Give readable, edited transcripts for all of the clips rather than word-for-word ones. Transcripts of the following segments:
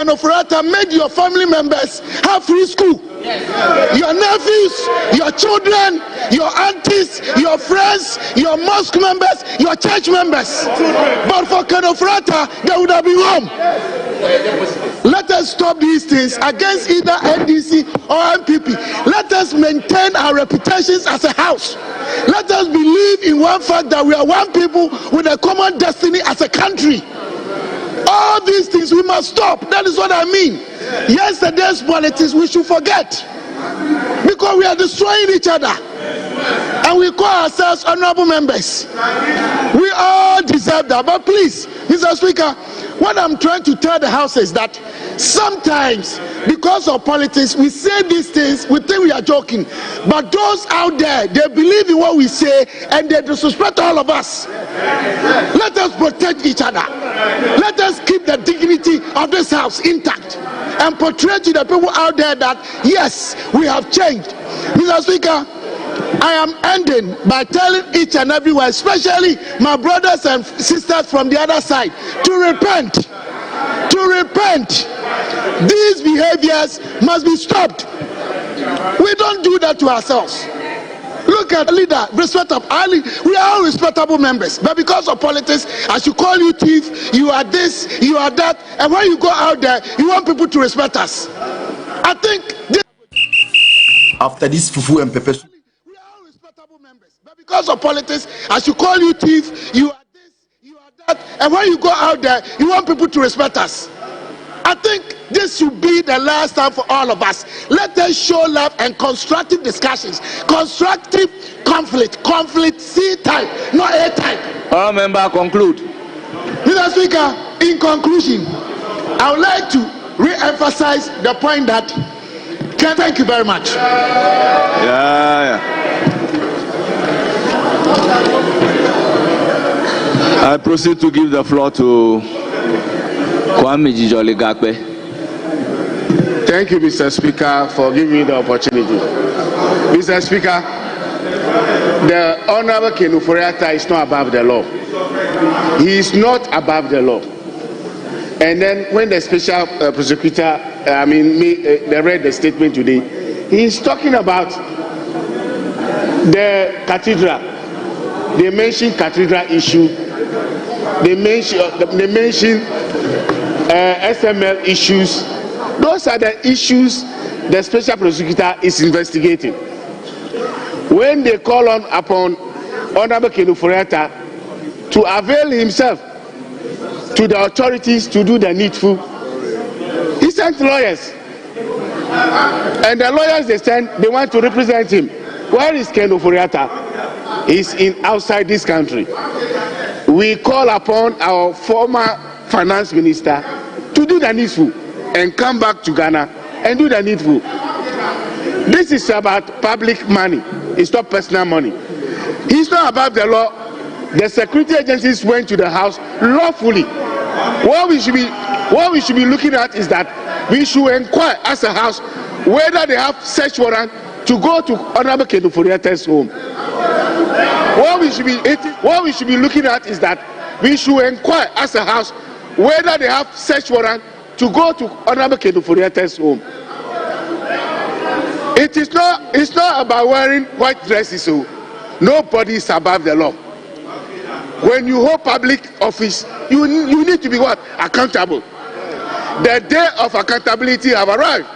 Ofori-Atta made your family members have free school. Your nephews, your children, your aunties, your friends, your mosque members, your church members. But for Ofori-Atta, they would have been home. Let us stop these things against either NDC or MPP. Let us maintain our reputations as a house. Let us believe in one fact that we are one people with a common destiny as a country. All these things we must stop. That is what I mean. Yesterday's politics we should forget, because we are destroying each other, and we call ourselves honorable members. We all deserve that. But please, Mr. Speaker, what I'm trying to tell the House is that sometimes, because of politics, we say these things, we think we are joking, but those out there, they believe in what we say and they disrespect all of us. Let us protect each other. Let us keep the dignity of this house intact and portray to the people out there that yes, we have changed. Mr. Speaker, I am ending by telling each and everyone, especially my brothers and sisters from the other side, to repent. To repent. These behaviors must be stopped. We don't do that to ourselves. Look at the leader, we are all respectable members, but because of politics, I should call you thief, you are this, you are that, and when you go out there, you want people to respect us. I think this, after this fufu and pepper soup, we are all respectable members, but because of politics, I should call you thief, you are this, you are that, and when you go out there, you want people to respect us. I think this should be the last time for all of us. Let us show love and constructive discussions. Constructive conflict. Conflict C type, not A type. All members conclude. Mr. Speaker, in conclusion, I would like to re-emphasize the point that thank you very much. I proceed to give the floor to Thank you, Mr. Speaker, for giving me the opportunity. Mr. Speaker, the Honorable Ofori-Atta is not above the law. He is not above the law. And then when the special prosecutor, they read the statement today, he is talking about the cathedral. They mentioned cathedral issue. They mention SML issues. Those are the issues the special prosecutor is investigating. When they call upon Honorable Ofori-Atta to avail himself to the authorities to do the needful, he sent lawyers, and the lawyers they want to represent him. Where is Ofori-Atta? He's outside this country. We call upon our former finance minister to do the needful and come back to Ghana and do the needful. This is about public money. It's not personal money. He's not above the law. The security agencies went to the house lawfully. What we should be looking at is that we should inquire as a house whether they have search warrant to go to Honorable Ofori-Atta's home. What we should be looking at is that we should inquire as a house whether they have search warrant to go to Honorable Ofori-Atta's home. It's not about wearing white dresses. So nobody is above the law. When you hold public office, you need to be what? Accountable. The day of accountability have arrived.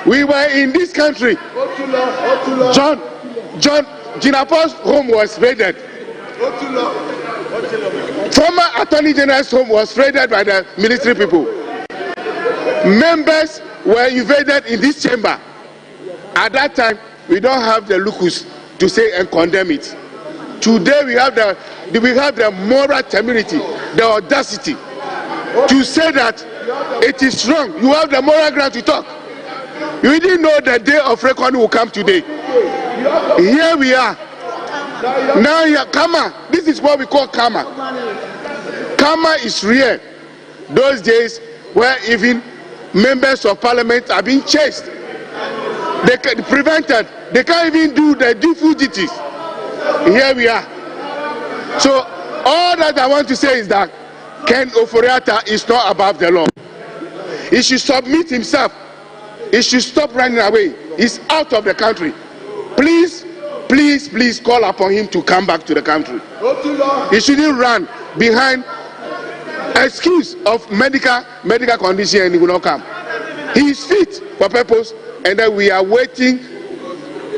We were in this country. John Jinapo's home was raided. Former Attorney General's home was raided by the military people. Members were invaded in this chamber. At that time, we don't have the locus to say and condemn it. Today we have the moral temerity, the audacity to say that it is wrong. You have the moral ground to talk. You didn't know the day of reckoning will come today. Here we are. Now here, karma. This is what we call karma. Karma is real. Those days where even members of parliament are being chased. They can prevented. They can't even do the dutiful duties. Here we are. So all that I want to say is that Ofori-Atta is not above the law. He should submit himself. He should stop running away. He's out of the country. Please, please, please call upon him to come back to the country. He shouldn't run behind excuse of medical condition and he will not come. He is fit for purpose, and then we are waiting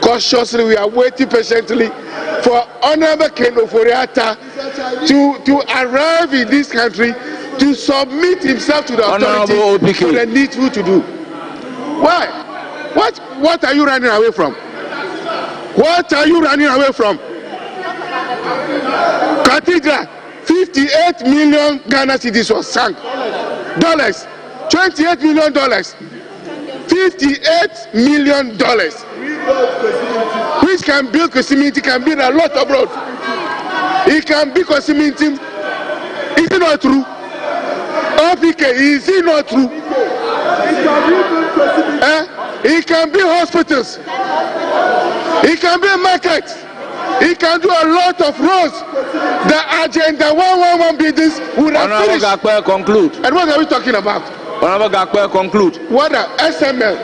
cautiously, we are waiting patiently for Honorable Ken Ofori-Atta to arrive in this country to submit himself to the authority for the needful to do. Why? What are you running away from? What are you running away from? Cathedral, 58 million Ghana cedis was sunk. Dollars, $28 million. $58 million. Which can build Kosimiti, can build a lot of roads. It can build Kosimiti. Is it not true? OPK, is it not true? It can build hospitals. It can build markets. He can do a lot of roads. The agenda 111 buildings would have finished. Honorable conclude. And what are we talking about? Honorable conclude. What the SML?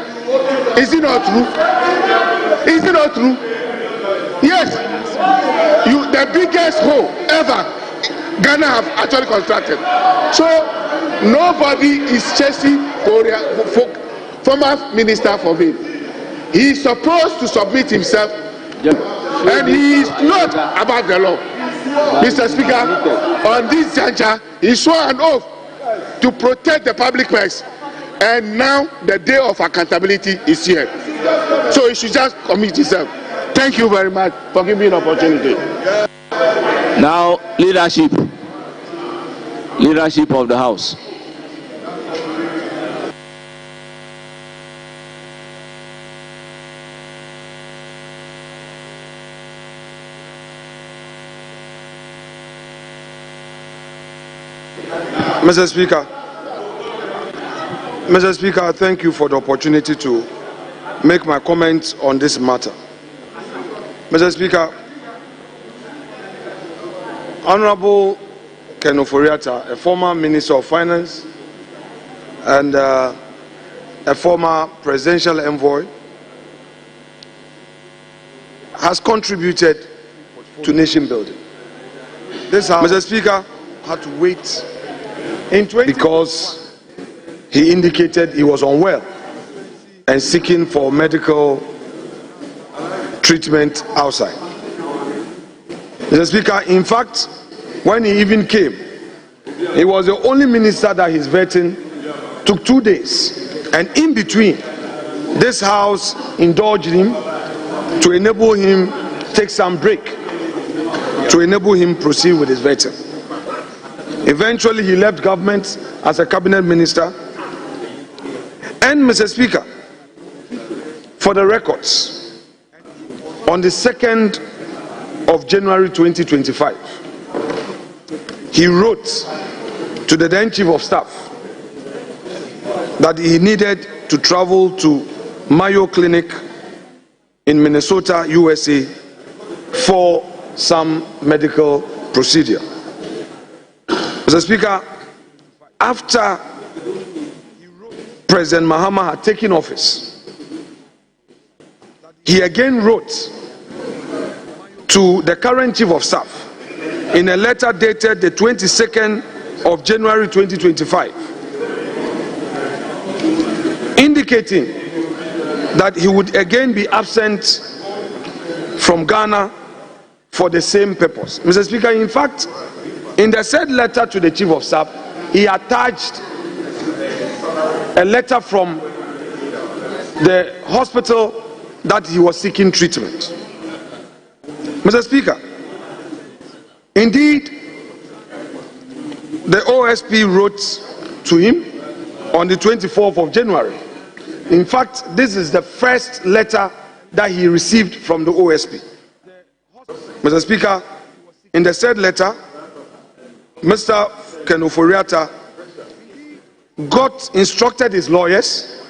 Is it not true? Is it not true? Yes. The biggest hole ever Ghana have actually constructed. So nobody is chasing former minister for him. He is supposed to submit himself. And he is not above the law. Mr. Speaker, on this juncture, he swore an oath to protect the public purse. And now the day of accountability is here. So he should just commit himself. Thank you very much for giving me an opportunity. Now, leadership of the House. Mr. Speaker, thank you for the opportunity to make my comments on this matter. Mr. Speaker, Honorable Ken Ofori-Atta, a former Minister of Finance and a former presidential envoy, has contributed to nation building. This House, Mr. Speaker, had to wait because he indicated he was unwell and seeking for medical treatment outside. Mr. Speaker, in fact, when he even came, he was the only minister that his vetting took 2 days, and in between, this House indulged him to enable him take some break, to enable him proceed with his vetting. Eventually, he left government as a cabinet minister. And Mr. Speaker, for the records, on the 2nd of January 2025, he wrote to the then Chief of Staff that he needed to travel to Mayo Clinic in Minnesota, USA, for some medical procedure. Mr. Speaker, after President Mahama had taken office, he again wrote to the current Chief of Staff in a letter dated the 22nd of January 2025, indicating that he would again be absent from Ghana for the same purpose. Mr. Speaker, in fact, in the said letter to the Chief of Staff, he attached a letter from the hospital that he was seeking treatment. Mr. Speaker, indeed, the OSP wrote to him on the 24th of January. In fact, this is the first letter that he received from the OSP. Mr. Speaker, in the said letter, Mr. Ken Ofori-Atta instructed his lawyers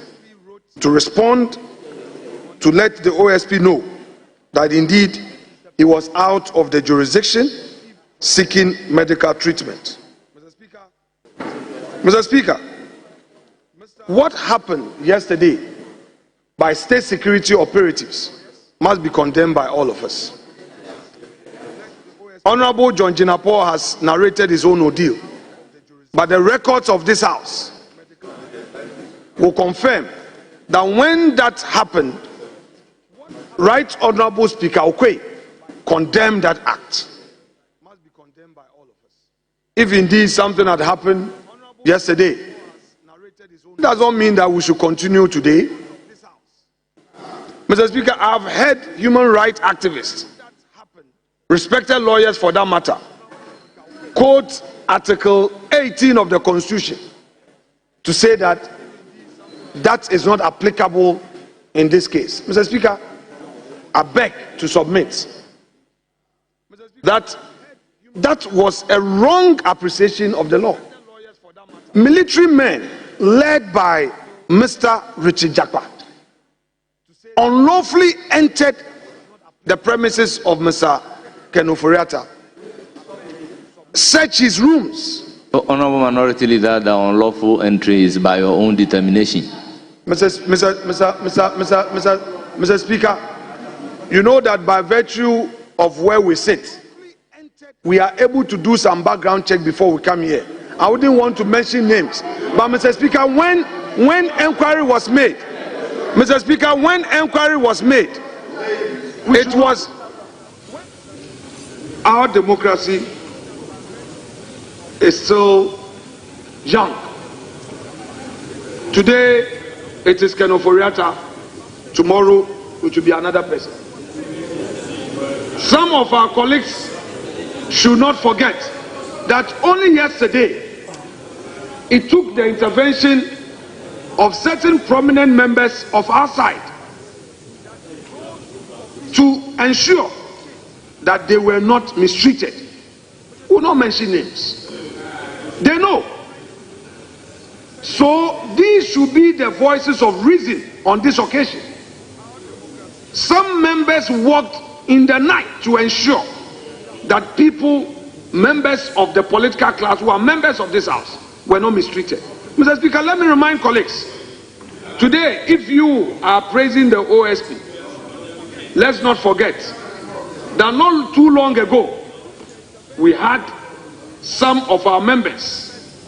to respond to let the OSP know that indeed he was out of the jurisdiction seeking medical treatment. Mr. Speaker, what happened yesterday by state security operatives must be condemned by all of us. Honorable John Jinapor has narrated his own ordeal, but the records of this house will confirm that when that happened, Right Honorable Speaker Okwe condemned that act. Must be condemned by all of us. If indeed something had happened yesterday, it does not mean that we should continue today. Mr. Speaker, I have heard human rights activists, respected lawyers for that matter, quote Article 18 of the Constitution to say that that is not applicable in this case. Mr. Speaker, I beg to submit that that was a wrong appreciation of the law. Military men led by Mr. Richard Jakpa unlawfully entered the premises of Mr. Ofori-Atta, searched his rooms. Honorable Minority Leader, the unlawful entry is by your own determination. Mr. Speaker, you know that by virtue of where we sit, we are able to do some background check before we come here. I wouldn't want to mention names, but Mr. Speaker, when inquiry was made, Mr. Speaker, when inquiry was made, it was our democracy is still young. Today it is Ofori-Atta, tomorrow it will be another person. Some of our colleagues should not forget that only yesterday it took the intervention of certain prominent members of our side to ensure that they were not mistreated. We will not mention names. They know. So these should be the voices of reason on this occasion. Some members worked in the night to ensure that people, members of the political class who are members of this house, were not mistreated. Mr. Speaker, let me remind colleagues, today, if you are praising the OSP, let's not forget that not too long ago, we had some of our members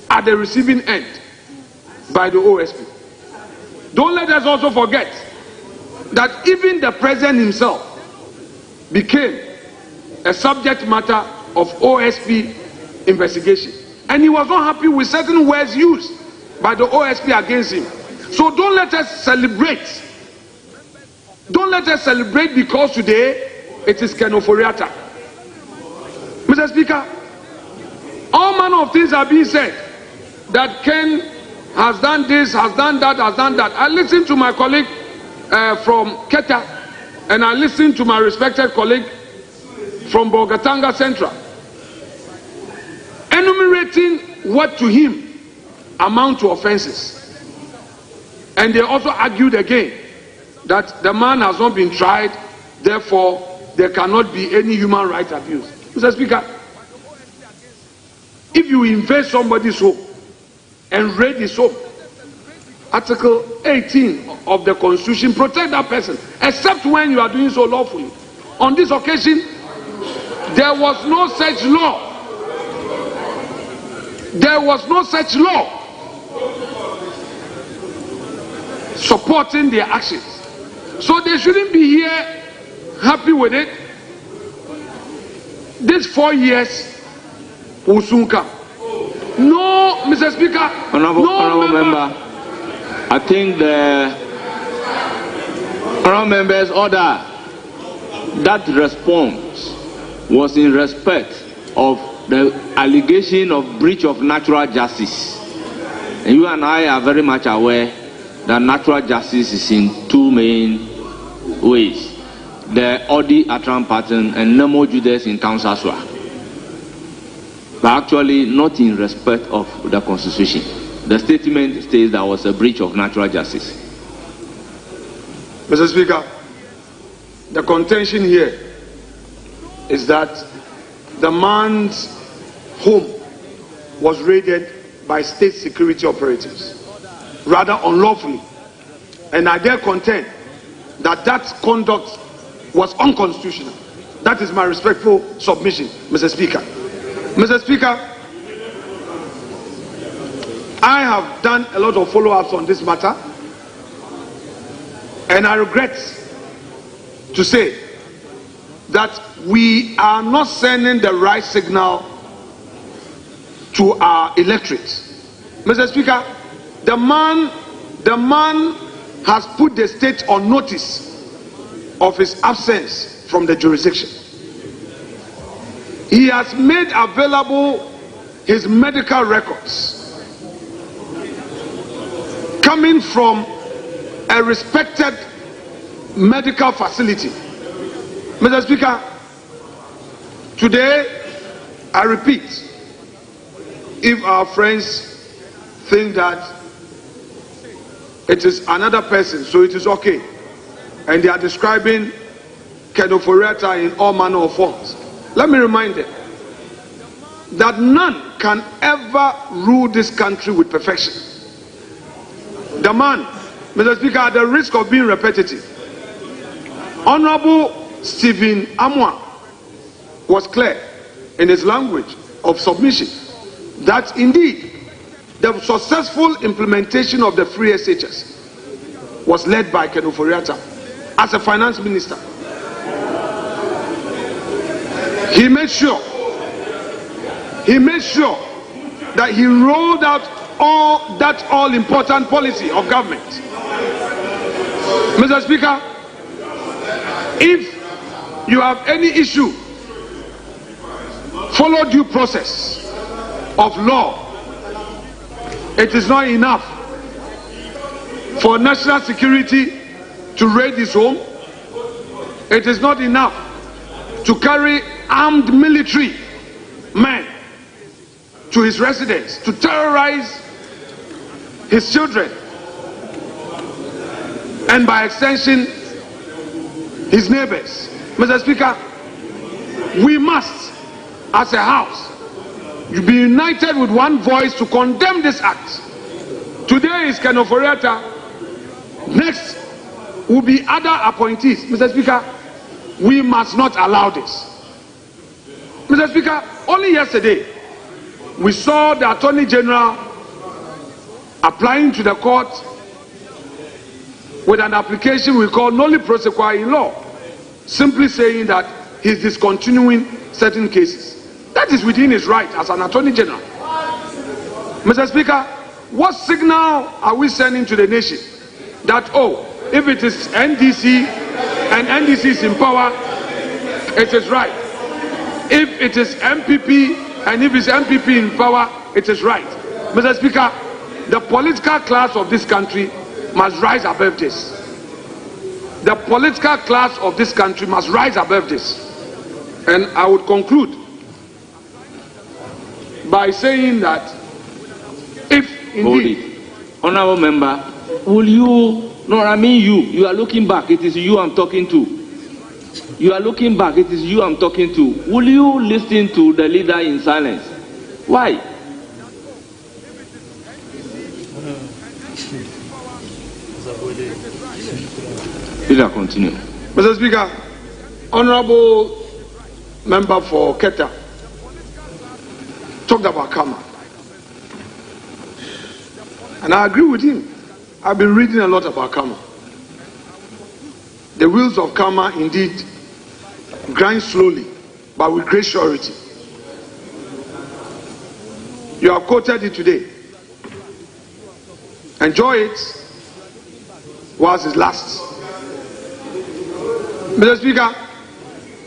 at the receiving end by the OSP. Don't let us also forget that even the president himself became a subject matter of OSP investigation, and he was not happy with certain words used by the OSP against him. So don't let us celebrate. Don't let us celebrate because today it is Ofori-Atta. Mr. Speaker, all manner of things are being said that Ken has done this, has done that, has done that. I listened to my colleague from Keta, and I listened to my respected colleague from Bogatanga Central, enumerating what to him amount to offenses. And they also argued again that the man has not been tried, therefore there cannot be any human rights abuse. Mr. Speaker, if you invade somebody's home and raid his home, Article 18 of the Constitution protect that person, except when you are doing so lawfully. On this occasion, there was no such law. There was no such law supporting their actions. So they shouldn't be here happy with it. These 4 years will soon come. No, Mr. Speaker. Honorable member, I think the honorable member's order, that response was in respect of the allegation of breach of natural justice. And you and I are very much aware that natural justice is in two main ways: the Ofori-Atta pattern and Nemo Judas in Council, but actually not in respect of the Constitution. The statement states there was a breach of natural justice. Mr. Speaker, the contention here is that the man's home was raided by state security operatives, rather unlawfully. And I dare contend that that conduct was unconstitutional. That is my respectful submission, Mr. Speaker. Mr. Speaker, I have done a lot of follow-ups on this matter, and I regret to say that we are not sending the right signal to our electorate. Mr. Speaker, the man has put the state on notice of his absence from the jurisdiction. He has made available his medical records coming from a respected medical facility. Mr. Speaker, today, I repeat, if our friends think that it is another person, so it is okay, and they are describing Ofori-Atta in all manner of forms, let me remind them that none can ever rule this country with perfection. The man, Mr. Speaker, at the risk of being repetitive, Honorable Stephen Onua was clear in his language of submission that indeed the successful implementation of the free SHS was led by Ofori-Atta as a finance minister. He made sure that he rolled out all important policy of government. Mr. Speaker, if you have any issue, follow due process of law. It is not enough for national security to raid his home. It is not enough to carry armed military men to his residence to terrorize his children and by extension his neighbors. Mr. Speaker, we must, as a house, be united with one voice to condemn this act. Today is Ofori-Atta. Next will be other appointees. Mr. Speaker, we must not allow this. Mr. Speaker, only yesterday we saw the Attorney General applying to the court with an application we call noli prosequi in law, simply saying that he's discontinuing certain cases. That is within his right as an Attorney General. Mr. Speaker, what signal are we sending to the nation that, oh, if it is NDC and NDC is in power, it is right. If it is MPP and if it's MPP in power, it is right. Mr. Speaker, the political class of this country must rise above this. The political class of this country must rise above this. And I would conclude by saying that if indeed... Honorable member, will you... No, I mean you are looking back. It is you I'm talking to. You are looking back. It is you I'm talking to. Will you listen to the leader in silence? Why? Leader, continue. Mr. Speaker, Honorable Member for Keta talked about karma. And I agree with him. I've been reading a lot about karma. The wheels of karma indeed grind slowly, but with great surety. You have quoted it today. Enjoy it whilst it lasts. Mr. Speaker,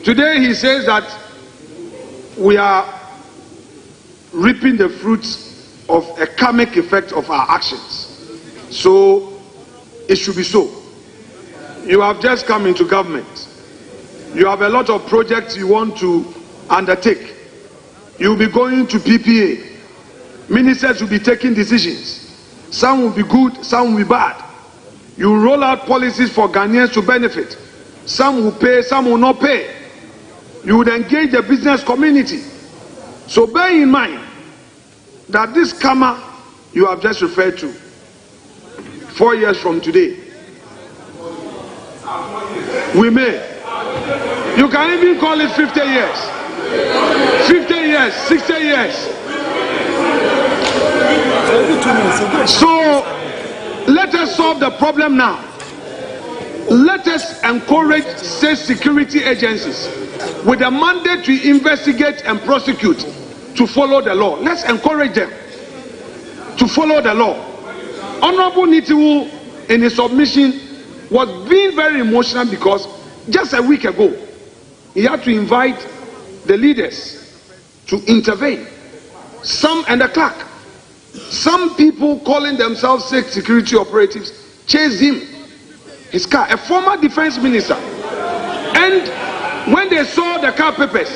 today he says that we are reaping the fruits of a karmic effect of our actions. So it should be so. You have just come into government. You have a lot of projects you want to undertake. You will be going to PAAA. Ministers will be taking decisions. Some will be good, some will be bad. You will roll out policies for Ghanaians to benefit. Some will pay, some will not pay. You would engage the business community. So bear in mind that this karma you have just referred to, 4 years from today, we may. You can even call it 50 years. 50 years, 60 years. So let us solve the problem now. Let us encourage state security agencies with a mandate to investigate and prosecute to follow the law. Let's encourage them to follow the law. Honorable Nitiwu, in his submission, was being very emotional because just a week ago, he had to invite the leaders to intervene. Some, and the clerk, some people calling themselves state security operatives chased him, his car, a former defense minister. And when they saw the car papers,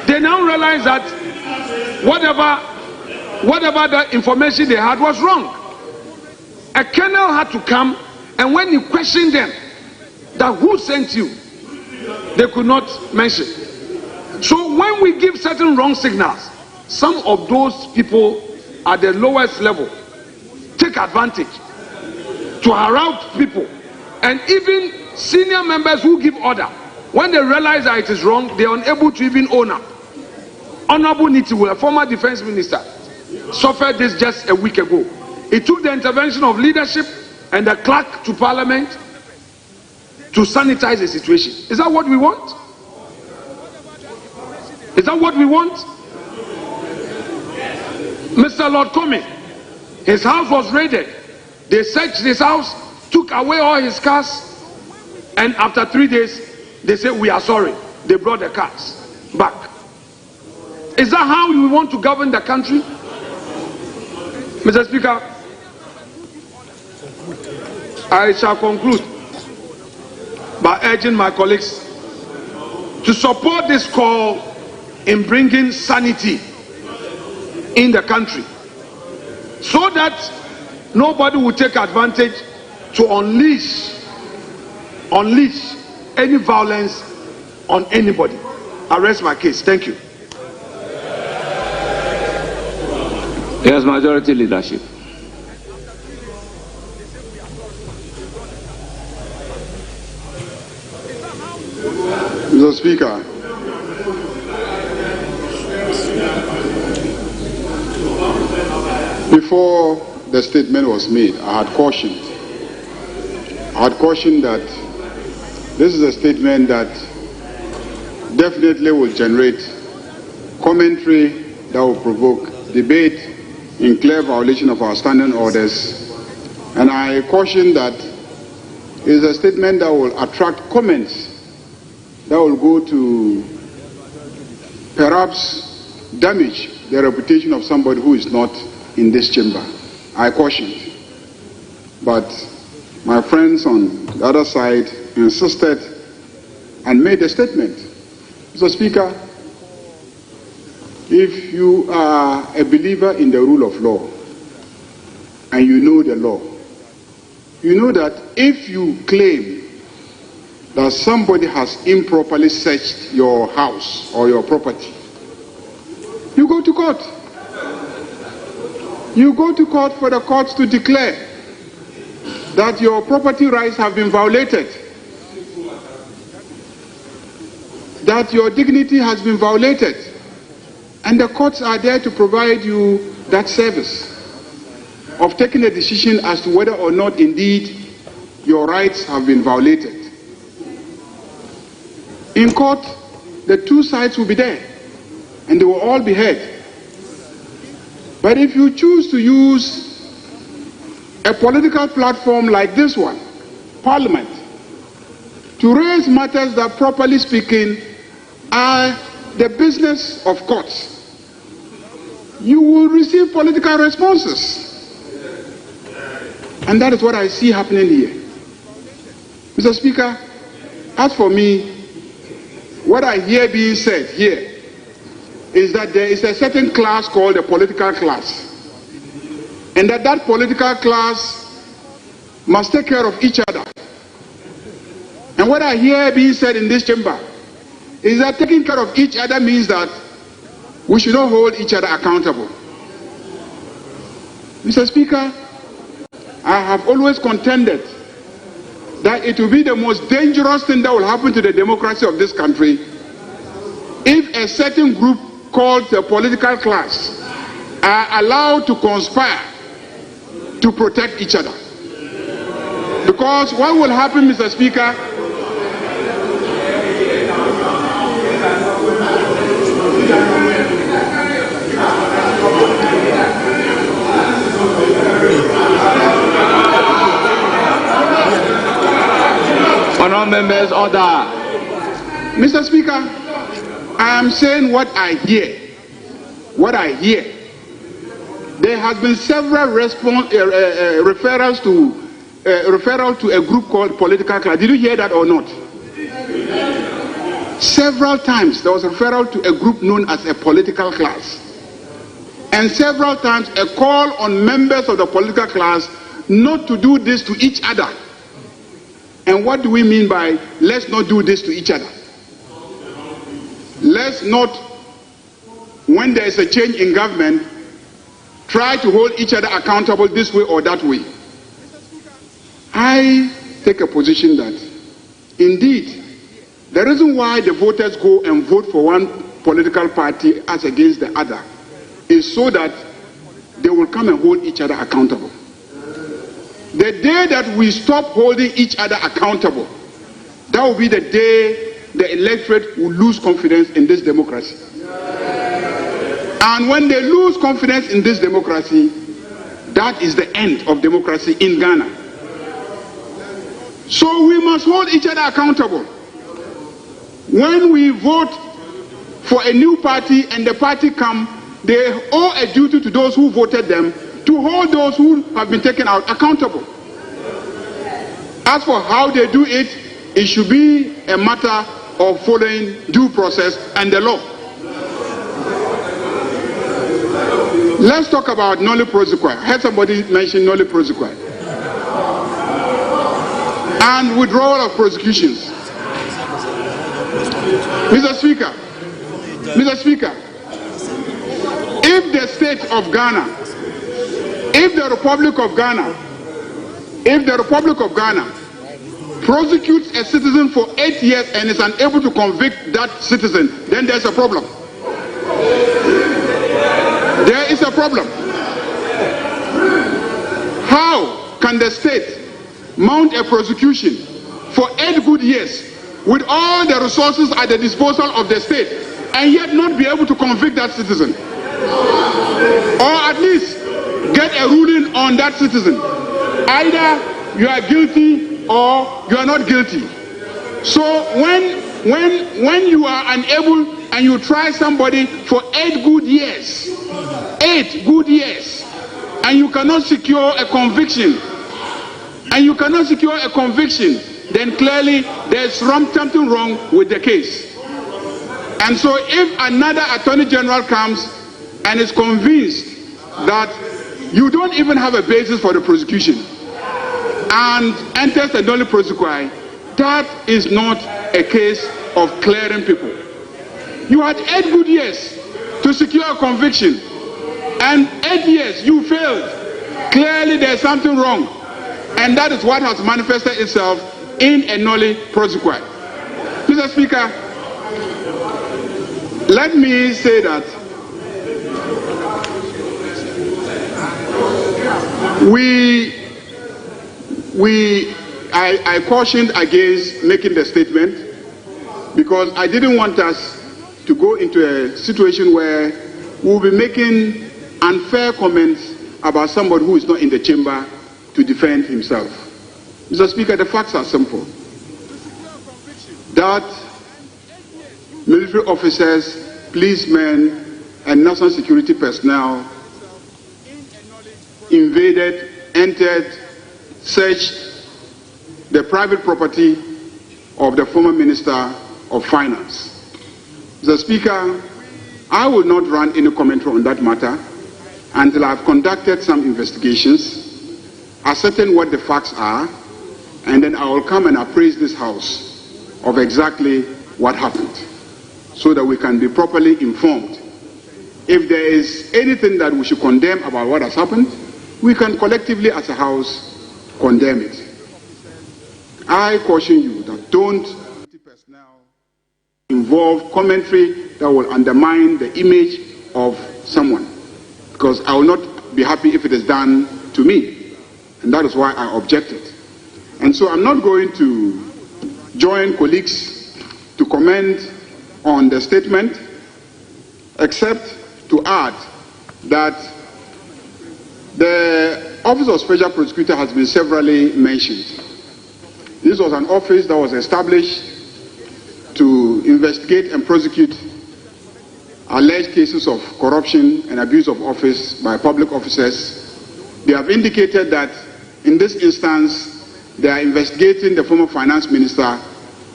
they now realized that whatever the information they had was wrong. A colonel had to come, and when he questioned them that who sent you, they could not mention. So when we give certain wrong signals, some of those people at the lowest level take advantage to harass people, and even senior members who give order, when they realize that it is wrong, they are unable to even own up. Honorable Nitiwu, a former defense minister, suffered this just a week ago. It took the intervention of leadership and the clerk to parliament to sanitize the situation. Is that what we want? Is that what we want? Mr. Lord Comey, his house was raided. They searched his house, took away all his cars, and after 3 days, they said, we are sorry. They brought the cars back. Is that how we want to govern the country? Mr. Speaker, I shall conclude by urging my colleagues to support this call in bringing sanity in the country, so that nobody will take advantage to unleash any violence on anybody. I rest my case. Thank you. Yes, majority leadership. Mr. Speaker, before the statement was made, I had cautioned that this is a statement that definitely will generate commentary that will provoke debate in clear violation of our standing orders. And I caution that it is a statement that will attract comments that will go to perhaps damage the reputation of somebody who is not in this chamber. I cautioned. But my friends on the other side insisted and made a statement. Mr. Speaker, if you are a believer in the rule of law and you know the law, you know that if you claim that somebody has improperly searched your house or your property, you go to court. You go to court for the courts to declare that your property rights have been violated, that your dignity has been violated, and the courts are there to provide you that service of taking a decision as to whether or not indeed your rights have been violated. In court, the two sides will be there, and they will all be heard. But if you choose to use a political platform like this one, Parliament, to raise matters that, properly speaking, are the business of courts, you will receive political responses. And that is what I see happening here. Mr. Speaker, as for me, what I hear being said here is that there is a certain class called the political class, and that political class must take care of each other. And what I hear being said in this chamber is that taking care of each other means that we should not hold each other accountable. Mr. Speaker, I have always contended that it will be the most dangerous thing that will happen to the democracy of this country if a certain group called the political class are allowed to conspire to protect each other. Because what will happen, Mr. Speaker, Honourable members, order. Mr. Speaker, I am saying what I hear. What I hear. There has been several referrals to a group called political class. Did you hear that or not? Several times there was a referral to a group known as a political class. And several times a call on members of the political class not to do this to each other. And what do we mean by let's not do this to each other? Let's not, when there is a change in government, try to hold each other accountable this way or that way. I take a position that indeed the reason why the voters go and vote for one political party as against the other is so that they will come and hold each other accountable. The day that we stop holding each other accountable, that will be the day the electorate will lose confidence in this democracy. And when they lose confidence in this democracy, that is the end of democracy in Ghana. So we must hold each other accountable. When we vote for a new party and the party come, they owe a duty to those who voted them to hold those who have been taken out accountable. As for how they do it, it should be a matter of following due process and the law. Let's talk about nolli prosequi. I heard somebody mention nolli prosequi. And withdrawal of prosecutions. Mr. Speaker, if the state of Ghana, if the Republic of Ghana prosecutes a citizen for 8 years and is unable to convict that citizen, then there's a problem. There is a problem. How can the state mount a prosecution for 8 good years with all the resources at the disposal of the state and yet not be able to convict that citizen? Or at least get a ruling on that citizen. Either you are guilty or you are not guilty. So when you are unable and you try somebody for 8 good years, and you cannot secure a conviction, then clearly there's something wrong with the case. And so if another Attorney General comes and is convinced that you don't even have a basis for the prosecution and enters a nolli prosequi, that is not a case of clearing people. You had 8 good years to secure a conviction, and 8 years you failed. Clearly there's something wrong, and that is what has manifested itself in a nolli prosequi. Mr. Speaker, let me say that I cautioned against making the statement because I didn't want us to go into a situation where we'll be making unfair comments about somebody who is not in the chamber to defend himself. Mr. Speaker, the facts are simple. That military officers, policemen, and national security personnel invaded, entered, searched the private property of the former Minister of Finance. Mr. Speaker, I will not run any commentary on that matter until I have conducted some investigations, ascertain what the facts are, and then I will come and appraise this House of exactly what happened so that we can be properly informed. If there is anything that we should condemn about what has happened, we can collectively as a House condemn it. I caution you that don't involve commentary that will undermine the image of someone, because I will not be happy if it is done to me, and that is why I objected. And so I'm not going to join colleagues to comment on the statement, except to add that the Office of Special Prosecutor has been severally mentioned. This was an office that was established to investigate and prosecute alleged cases of corruption and abuse of office by public officers. They have indicated that in this instance, they are investigating the former finance minister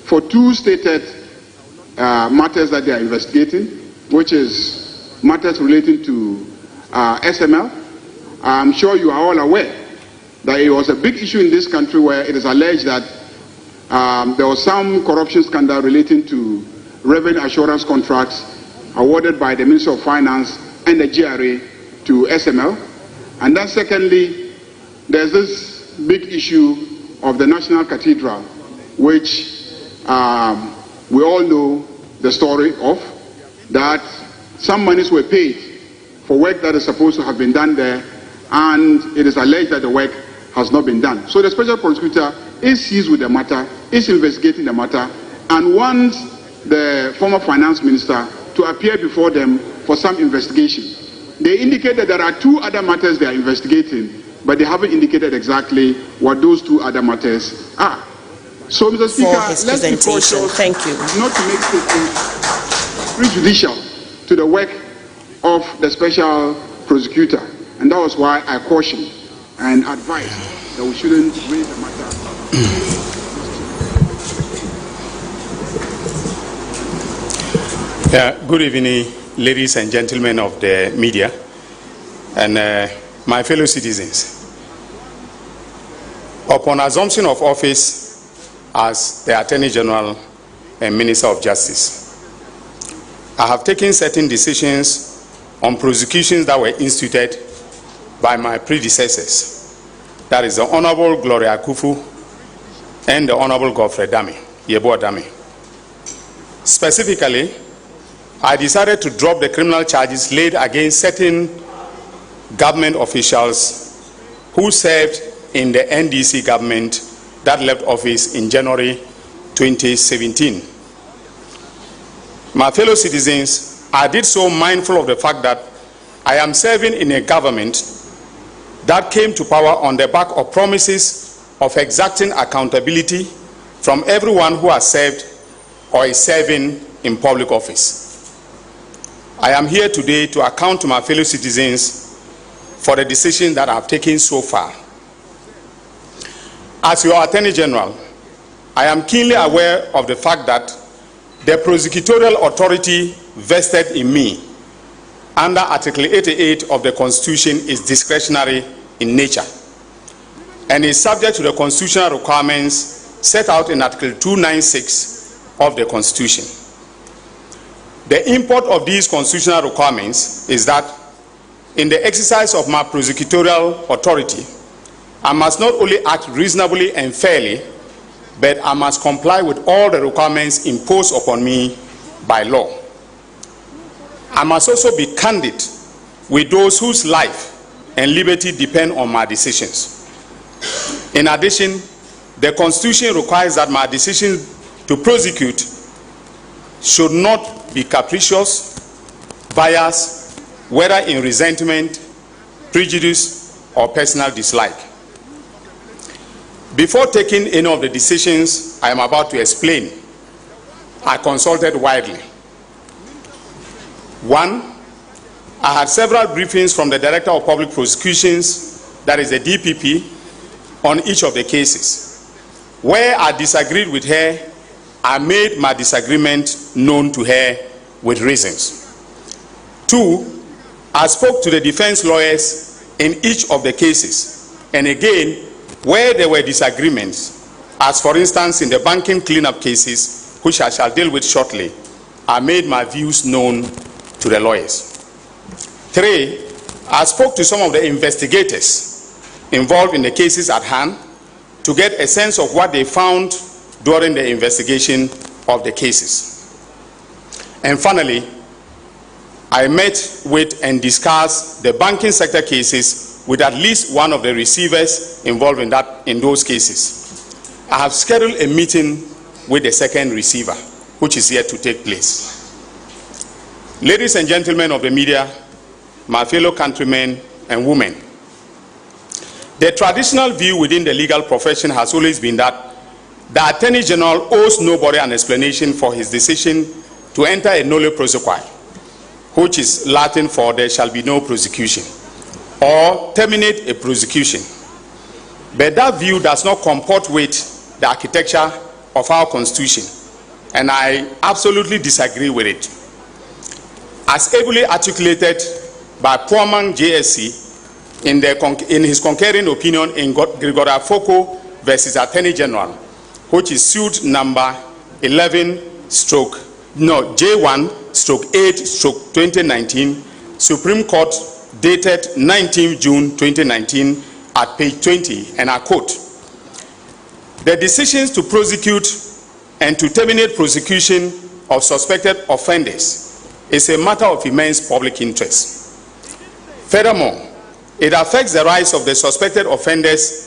for two stated matters that they are investigating, which is matters relating to SML. I'm sure you are all aware that it was a big issue in this country where it is alleged that there was some corruption scandal relating to revenue assurance contracts awarded by the Ministry of Finance and the GRA to SML. And then secondly, there's this big issue of the National Cathedral, which we all know the story of, that some monies were paid for work that is supposed to have been done there, and it is alleged that the work has not been done. So the Special Prosecutor is seized with the matter, is investigating the matter, and wants the former finance minister to appear before them for some investigation. They indicate that there are two other matters they are investigating, but they haven't indicated exactly what those two other matters are. So, Mr. Speaker, let's be cautious. Thank you. Not to make statements prejudicial to the work of the Special Prosecutor. And that was why I cautioned and advised that we shouldn't raise the matter. Good evening, ladies and gentlemen of the media and my fellow citizens. Upon assumption of office as the Attorney General and Minister of Justice, I have taken certain decisions on prosecutions that were instituted by my predecessors. That is the Honorable Gloria Akufu and the Honorable Godfrey Yeboah Dame. Specifically, I decided to drop the criminal charges laid against certain government officials who served in the NDC government that left office in January 2017. My fellow citizens, I did so mindful of the fact that I am serving in a government that came to power on the back of promises of exacting accountability from everyone who has served or is serving in public office. I am here today to account to my fellow citizens for the decision that I have taken so far. As your Attorney General, I am keenly aware of the fact that the prosecutorial authority vested in me under Article 88 of the Constitution is discretionary in nature and is subject to the constitutional requirements set out in Article 296 of the Constitution. The import of these constitutional requirements is that in the exercise of my prosecutorial authority, I must not only act reasonably and fairly, but I must comply with all the requirements imposed upon me by law. I must also be candid with those whose life and liberty depend on my decisions. In addition, the Constitution requires that my decision to prosecute should not be capricious, biased, whether in resentment, prejudice, or personal dislike. Before taking any of the decisions I am about to explain, I consulted widely. One, I had several briefings from the Director of Public Prosecutions, that is the DPP, on each of the cases. Where I disagreed with her, I made my disagreement known to her with reasons. Two, I spoke to the defense lawyers in each of the cases, and again, where there were disagreements, as for instance in the banking cleanup cases, which I shall deal with shortly, I made my views known to the lawyers. Three, I spoke to some of the investigators involved in the cases at hand to get a sense of what they found during the investigation of the cases. And finally, I met with and discussed the banking sector cases with at least one of the receivers involved in those cases. I have scheduled a meeting with the second receiver, which is yet to take place. Ladies and gentlemen of the media, my fellow countrymen and women, the traditional view within the legal profession has always been that the Attorney General owes nobody an explanation for his decision to enter a nolle prosequi, which is Latin for there shall be no prosecution, or terminate a prosecution. But that view does not comport with the architecture of our Constitution, and I absolutely disagree with it. As ably articulated by Poorman JSC in his concurring opinion in Gregory Afoko versus Attorney General, which is suit number J1/8/2019, Supreme Court dated 19 June 2019 at page 20, and I quote, "The decisions to prosecute and to terminate prosecution of suspected offenders is a matter of immense public interest. Furthermore, it affects the rights of the suspected offenders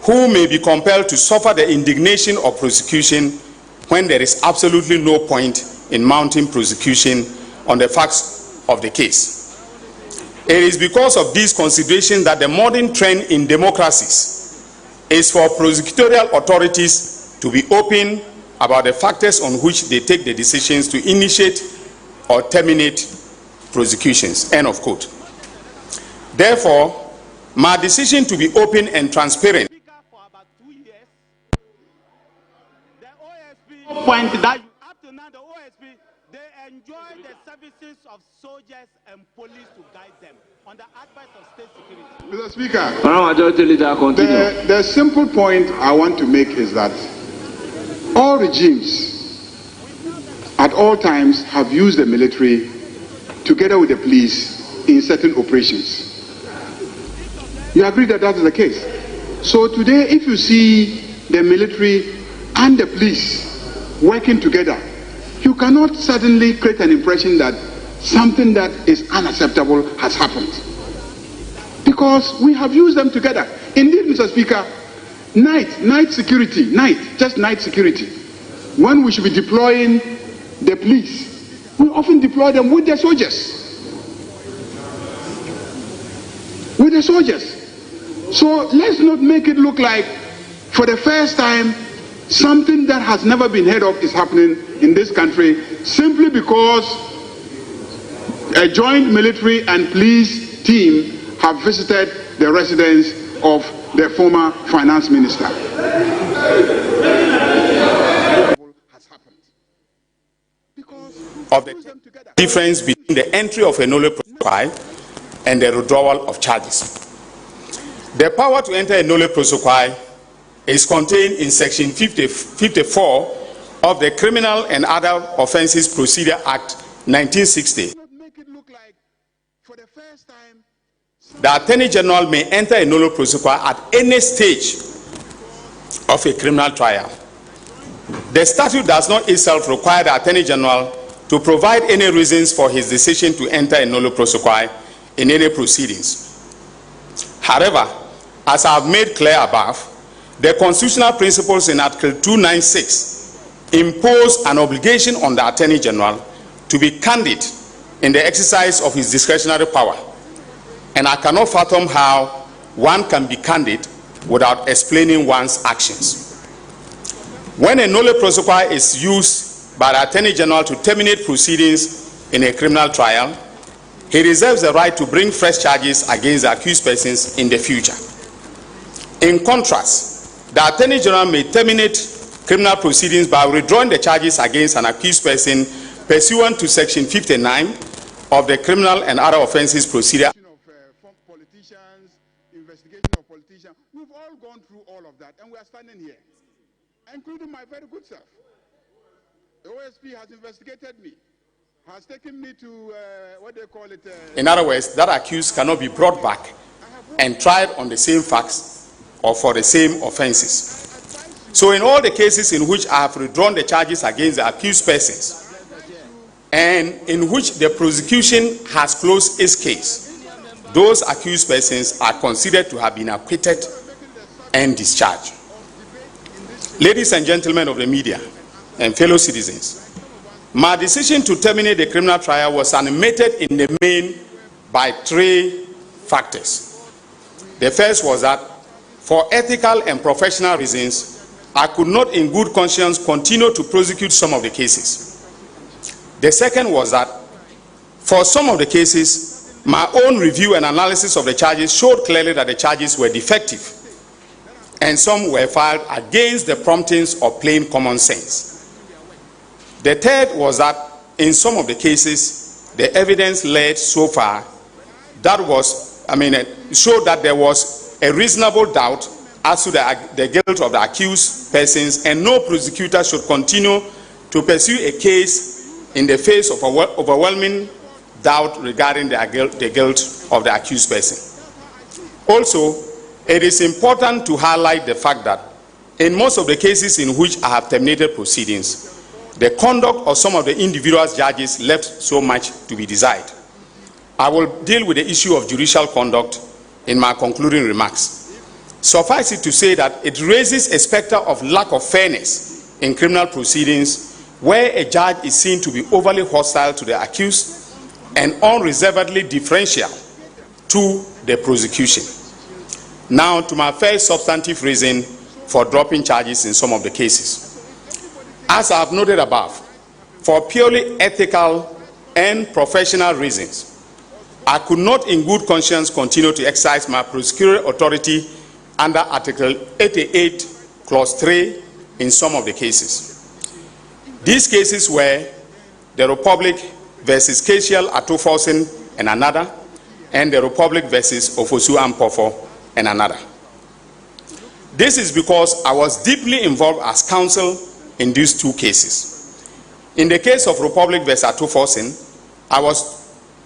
who may be compelled to suffer the indignation of prosecution when there is absolutely no point in mounting prosecution on the facts of the case. It is because of these considerations that the modern trend in democracies is for prosecutorial authorities to be open about the factors on which they take the decisions to initiate or terminate prosecutions." End of quote. Therefore, my decision to be open and transparent. For about 2 years, the OSP point that up to now the OSP they enjoy the services of soldiers and police to guide them on the advice of state security. Mr. Speaker, Majority Leader, continue. the simple point I want to make is that all regimes at all times have used the military together with the police in certain operations. You agree that that is the case? So today, if you see the military and the police working together, you cannot suddenly create an impression that something that is unacceptable has happened. Because we have used them together. Indeed, Mr. Speaker, night security, just night security. When we should be deploying the police, we often deploy them with the soldiers. With the soldiers. So let's not make it look like for the first time something that has never been heard of is happening in this country simply because a joint military and police team have visited the residence of the former finance minister. Of the difference between the entry of a nolle prosequi and the withdrawal of charges. The power to enter a nolle prosequi is contained in Section 54 of the Criminal and Other Offences Procedure Act 1960. The Attorney General may enter a nolle prosequi at any stage of a criminal trial. The statute does not itself require the Attorney General to provide any reasons for his decision to enter a nolle prosequi in any proceedings. However, as I have made clear above, the constitutional principles in Article 296 impose an obligation on the Attorney General to be candid in the exercise of his discretionary power, and I cannot fathom how one can be candid without explaining one's actions. When a nolle prosequi is used by the Attorney General to terminate proceedings in a criminal trial, he reserves the right to bring fresh charges against the accused persons in the future. In contrast, the Attorney General may terminate criminal proceedings by withdrawing the charges against an accused person pursuant to Section 59 of the Criminal and Other Offences Procedure. Politicians, investigation of politicians, we've all gone through all of that, and we are standing here, including my very good self. The OSP has investigated me, has taken me to what they call it. In other words, that accused cannot be brought back and tried on the same facts or for the same offenses. So in all the cases in which I have withdrawn the charges against the accused persons and in which the prosecution has closed its case, those accused persons are considered to have been acquitted and discharged. Ladies and gentlemen of the media and fellow citizens, my decision to terminate the criminal trial was animated in the main by three factors. The first was that for ethical and professional reasons, I could not in good conscience continue to prosecute some of the cases. The second was that for some of the cases, my own review and analysis of the charges showed clearly that the charges were defective, and some were filed against the promptings of plain common sense. The third was that in some of the cases, the evidence led so far that showed that there was a reasonable doubt as to the guilt of the accused persons, and no prosecutor should continue to pursue a case in the face of overwhelming doubt regarding the guilt of the accused person. Also, it is important to highlight the fact that in most of the cases in which I have terminated proceedings, the conduct of some of the individual judges left so much to be desired. I will deal with the issue of judicial conduct in my concluding remarks. Suffice it to say that it raises a specter of lack of fairness in criminal proceedings where a judge is seen to be overly hostile to the accused and unreservedly differential to the prosecution. Now to my first substantive reason for dropping charges in some of the cases. As I have noted above, for purely ethical and professional reasons, I could not in good conscience continue to exercise my prosecutorial authority under Article 88, Clause 3 in some of the cases. These cases were the Republic versus Kesiel Atoforsen and another, and the Republic versus Ofosu-Ampofo and another. This is because I was deeply involved as counsel in these two cases. In the case of Republic versus Atoforsen, I was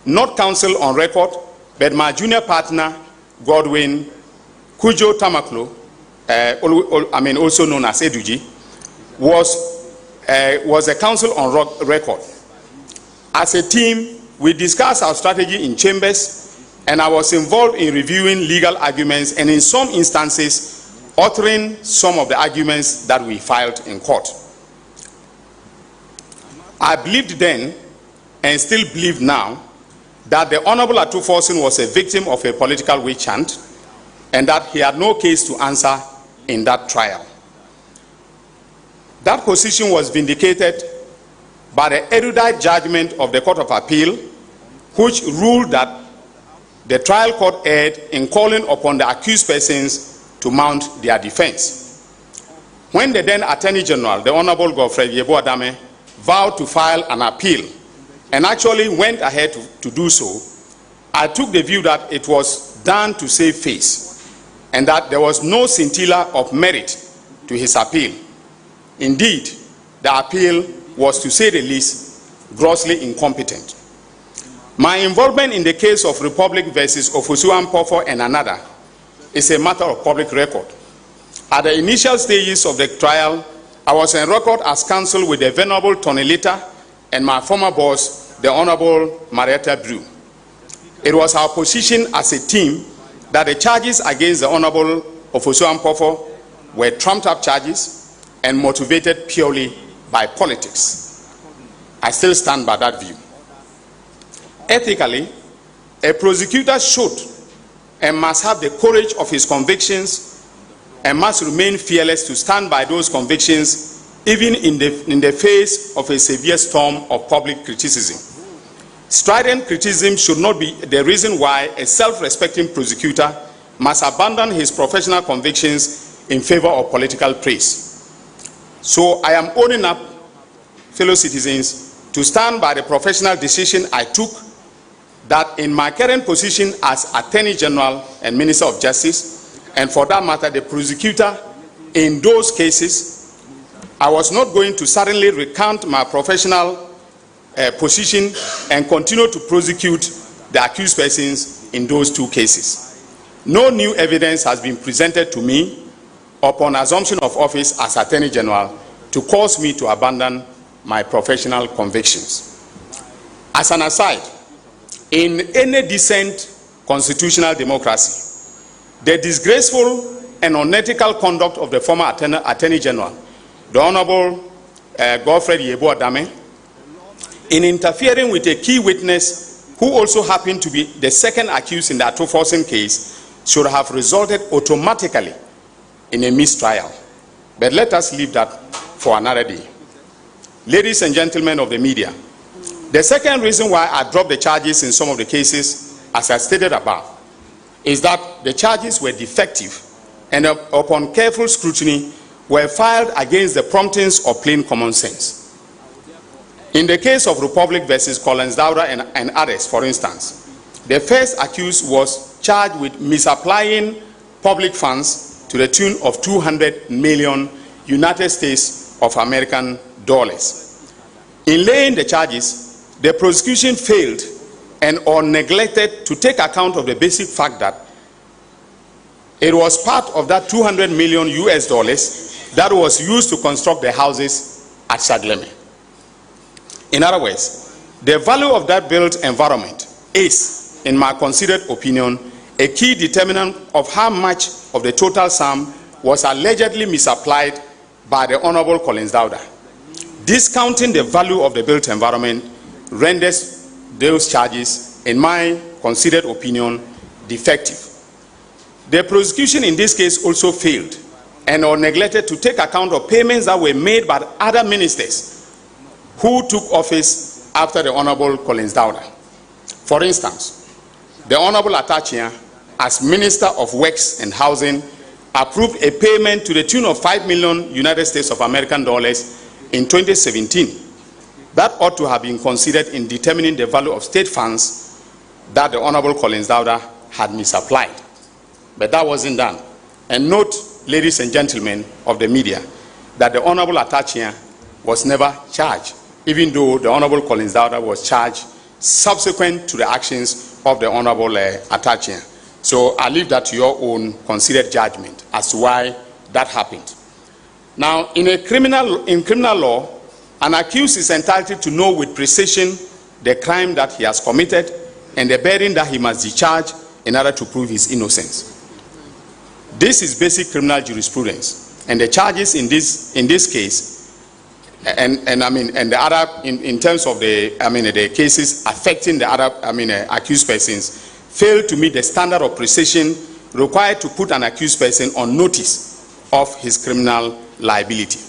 not counsel on record, but my junior partner, Godwin Kujo Tamaklo, also known as Eduji, was a counsel on record. As a team, we discussed our strategy in chambers, and I was involved in reviewing legal arguments and in some instances, authoring some of the arguments that we filed in court. I believed then, and still believe now, that the Honorable Atoforsen was a victim of a political witch hunt, and that he had no case to answer in that trial. That position was vindicated by the erudite judgment of the Court of Appeal, which ruled that the trial court erred in calling upon the accused persons to mount their defense. When the then Attorney General, the Honorable Godfrey Yeboah-Dame, vowed to file an appeal and actually went ahead to do so, I took the view that it was done to save face, and that there was no scintilla of merit to his appeal. Indeed, the appeal was, to say the least, grossly incompetent. My involvement in the case of Republic versus Ofosu-Ampofo and another is a matter of public record. At the initial stages of the trial, I was on record as counsel with the Venerable Tony Lita and my former boss, the Honorable Marietta Brew. It was our position as a team that the charges against the Honorable Ofosu-Ampofo were trumped-up charges and motivated purely by politics. I still stand by that view. Ethically, a prosecutor should and must have the courage of his convictions and must remain fearless to stand by those convictions even in the face of a severe storm of public criticism. Strident criticism should not be the reason why a self-respecting prosecutor must abandon his professional convictions in favor of political praise. So I am owning up, fellow citizens, to stand by the professional decision I took that in my current position as Attorney General and Minister of Justice, and for that matter the prosecutor in those cases, I was not going to suddenly recant my professional position and continue to prosecute the accused persons in those two cases. no new evidence has been presented to me upon assumption of office as Attorney General to cause me to abandon my professional convictions. As an aside, in any decent constitutional democracy, the disgraceful and unethical conduct of the former Attorney General, the Honorable Godfred Yeboah-Dame, in interfering with a key witness who also happened to be the second accused in the Atto-Forson case, should have resulted automatically in a mistrial. But let us leave that for another day. Ladies and gentlemen of the media, the second reason why I dropped the charges in some of the cases, as I stated above, is that the charges were defective and upon careful scrutiny were filed against the promptings of plain common sense. In the case of Republic versus Collins Dauda and others, for instance, the first accused was charged with misapplying public funds to the tune of 200 million United States of American dollars. In laying the charges, the prosecution failed and or neglected to take account of the basic fact that it was part of that 200 million US dollars that was used to construct the houses at Sagleme. In other words, the value of that built environment is, in my considered opinion, a key determinant of how much of the total sum was allegedly misapplied by the Honorable Collins Dauda. Discounting the value of the built environment renders those charges, in my considered opinion, defective. The prosecution in this case also failed and or neglected to take account of payments that were made by other ministers who took office after the Honorable Collins Dauda. For instance, the Honorable Atta, as Minister of Works and Housing, approved a payment to the tune of 5 million United States of American dollars in 2017. That ought to have been considered in determining the value of state funds that the Honorable Collins Dauda had misapplied. But that wasn't done. And note, ladies and gentlemen of the media, that the Honorable Atta was never charged, even though the Honorable Collins Dauda was charged subsequent to the actions of the Honorable Atta. So I leave that to your own considered judgment as to why that happened. Now, in criminal law, an accused is entitled to know with precision the crime that he has committed and the burden that he must discharge in order to prove his innocence. This is basic criminal jurisprudence, and the charges in this case, and the other in terms of the cases affecting the other accused persons, fail to meet the standard of precision required to put an accused person on notice of his criminal liability.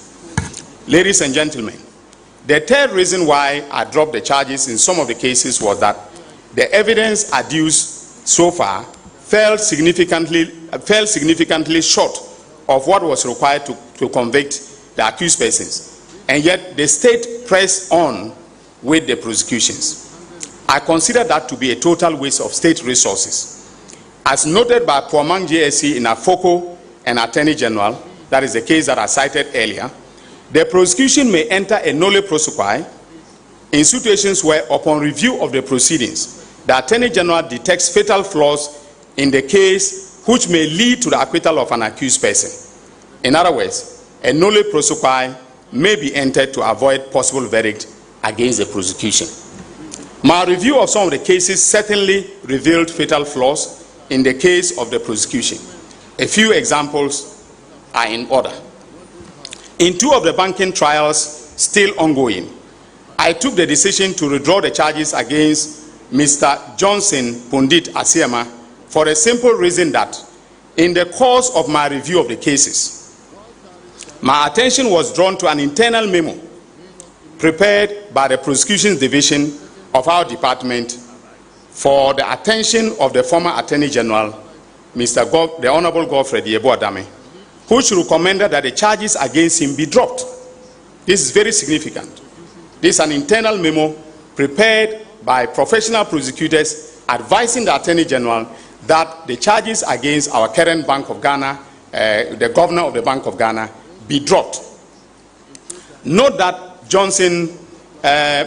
Ladies and gentlemen, the third reason why I dropped the charges in some of the cases was that the evidence adduced so far fell significantly short of what was required to convict the accused persons. And yet the state pressed on with the prosecutions. I consider that to be a total waste of state resources. As noted by Puamang JSC in Afoko and Attorney General, that is the case that I cited earlier, the prosecution may enter a nolle prosequi in situations where, upon review of the proceedings, the Attorney General detects fatal flaws in the case which may lead to the acquittal of an accused person. In other words, a nolle prosequi may be entered to avoid possible verdict against the prosecution. My review of some of the cases certainly revealed fatal flaws in the case of the prosecution. A few examples are in order. In two of the banking trials still ongoing, I took the decision to withdraw the charges against Mr. Johnson Pundit Asiama for a simple reason that in the course of my review of the cases, my attention was drawn to an internal memo prepared by the prosecution division of our department for the attention of the former Attorney General, the Honorable Godfred Yeboah-Dame, which recommended that the charges against him be dropped. This is very significant. This is an internal memo prepared by professional prosecutors advising the Attorney General that the charges against our current Bank of Ghana, the governor of the Bank of Ghana, be dropped. Note that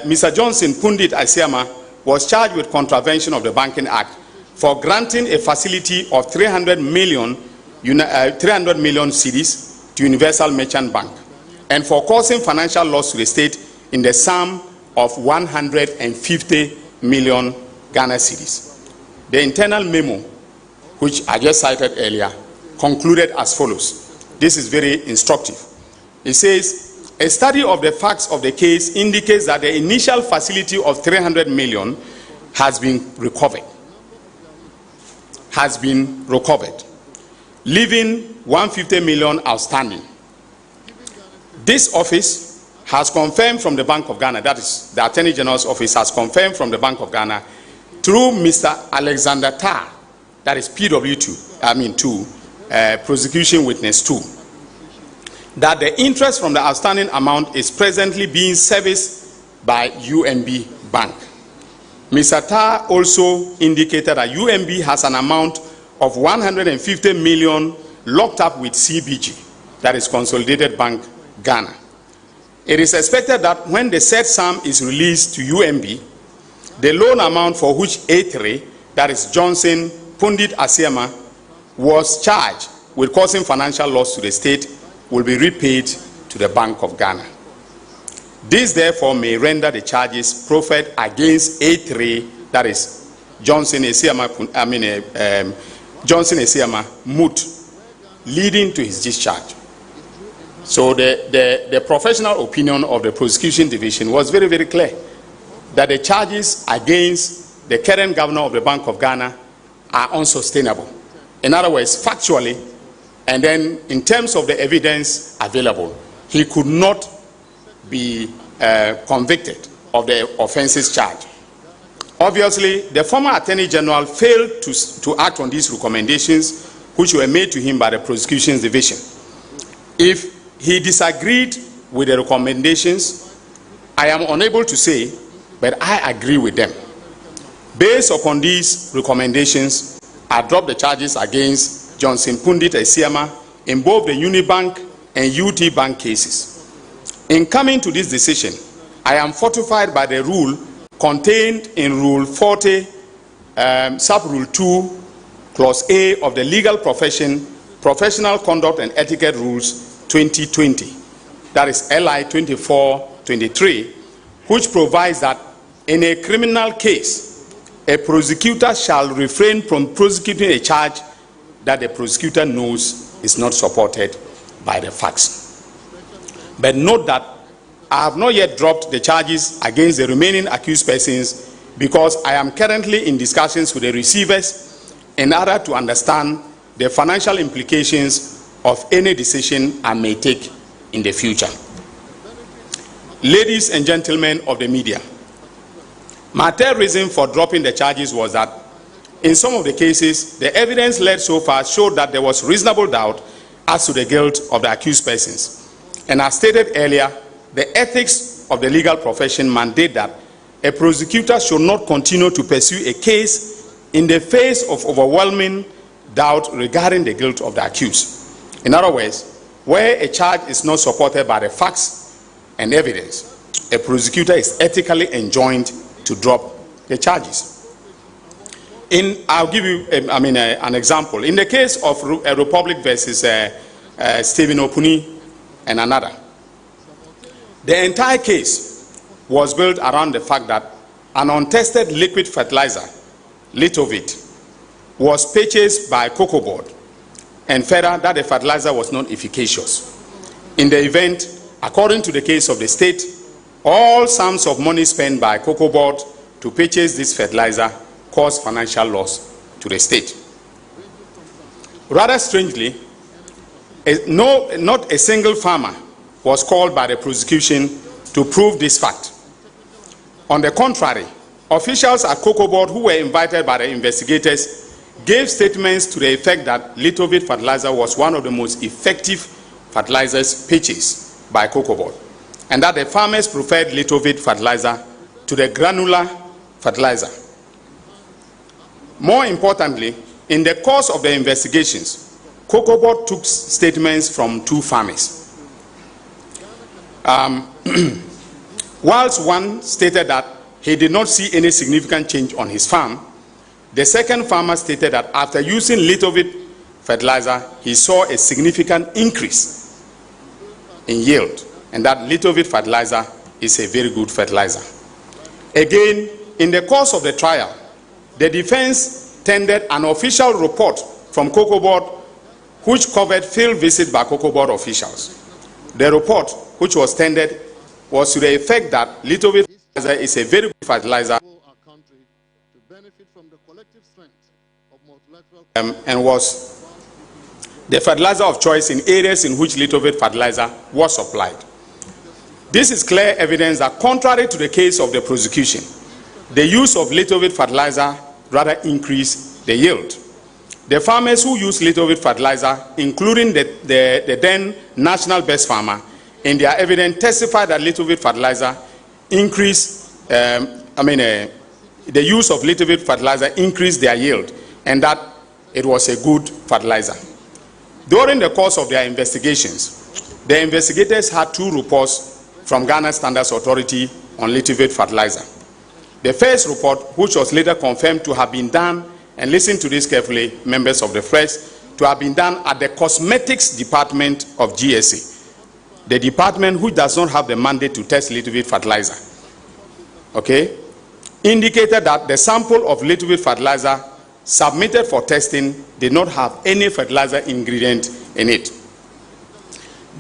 Mr. Johnson Pundit Asiama was charged with contravention of the Banking Act for granting a facility of 300 million cedis to Universal Merchant Bank, and for causing financial loss to the state in the sum of 150 million Ghana cedis. The internal memo, which I just cited earlier, concluded as follows. This is very instructive. It says, a study of the facts of the case indicates that the initial facility of 300 million has been recovered, leaving 150 million outstanding. This office has confirmed from the Bank of Ghana, that is, the Attorney General's office has confirmed from the Bank of Ghana through Mr. Alexander Tarr, that is PW2, prosecution witness 2, that the interest from the outstanding amount is presently being serviced by UMB Bank. Mr. Tarr also indicated that UMB has an amount of 150 million locked up with CBG, that is Consolidated Bank Ghana. It is expected that when the said sum is released to UMB, the loan amount for which A3, that is Johnson Pundit Asiama, was charged with causing financial loss to the state will be repaid to the Bank of Ghana. This therefore may render the charges proffered against A3, that is Johnson Asiama, moot, leading to his discharge. So the professional opinion of the prosecution division was very, very clear that the charges against the current governor of the Bank of Ghana are unsustainable. In other words, factually, and then in terms of the evidence available, he could not be convicted of the offenses charged. Obviously, the former Attorney General failed to act on these recommendations which were made to him by the prosecution division. If he disagreed with the recommendations, I am unable to say, but I agree with them. Based upon these recommendations, I dropped the charges against Johnson Pundit Asiama in both the Unibank and UT Bank cases. In coming to this decision, I am fortified by the rule contained in Rule 40, Sub-Rule 2, Clause A of the Legal Profession, Professional Conduct and Etiquette Rules 2020, that is LI 2423, which provides that in a criminal case, a prosecutor shall refrain from prosecuting a charge that the prosecutor knows is not supported by the facts. But note that I have not yet dropped the charges against the remaining accused persons because I am currently in discussions with the receivers in order to understand the financial implications of any decision I may take in the future. Ladies and gentlemen of the media, my third reason for dropping the charges was that in some of the cases, the evidence led so far showed that there was reasonable doubt as to the guilt of the accused persons. And as stated earlier, the ethics of the legal profession mandate that a prosecutor should not continue to pursue a case in the face of overwhelming doubt regarding the guilt of the accused. In other words, where a charge is not supported by the facts and evidence, a prosecutor is ethically enjoined to drop the charges. I'll give you an example. In the case of Republic versus Stephen Opuni and another, the entire case was built around the fact that an untested liquid fertilizer, Litovit, was purchased by Cocoa Board, and further that the fertilizer was not efficacious. In the event, according to the case of the state, all sums of money spent by Cocoa Board to purchase this fertilizer caused financial loss to the state. Rather strangely, not a single farmer was called by the prosecution to prove this fact. On the contrary, officials at Cocoa Board who were invited by the investigators gave statements to the effect that Litovit fertilizer was one of the most effective fertilizers purchased by Cocoa Board, and that the farmers preferred Litovit fertilizer to the granular fertilizer. More importantly, in the course of the investigations, Cocoa Board took statements from two farmers. Whilst one stated that he did not see any significant change on his farm, The second farmer stated that after using Litovit fertilizer, he saw a significant increase in yield, and that Litovit fertilizer is a very good fertilizer. Again, in the course of the trial, the defense tendered an official report from Cocoa Board which covered field visits by Cocoa Board officials. The report, which was tendered, was to the effect that Litovit fertilizer is a very good fertilizer and was the fertilizer of choice in areas in which Litovit fertilizer was supplied. This is clear evidence that, contrary to the case of the prosecution, the use of Litovit fertilizer rather increased the yield. The farmers who used Litovit fertilizer, including the then national best farmer, in their evidence testified that Litovit fertilizer increased, the use of Litovit fertilizer increased their yield, and that it was a good fertilizer. During the course of their investigations, the investigators had two reports from Ghana Standards Authority on Litovit fertilizer. The first report, which was later confirmed to have been done, and listen to this carefully, members of the press, to have been done at the Cosmetics Department of GSA, the department which does not have the mandate to test Litovit fertilizer, okay, indicated that the sample of Litovit fertilizer submitted for testing did not have any fertilizer ingredient in it.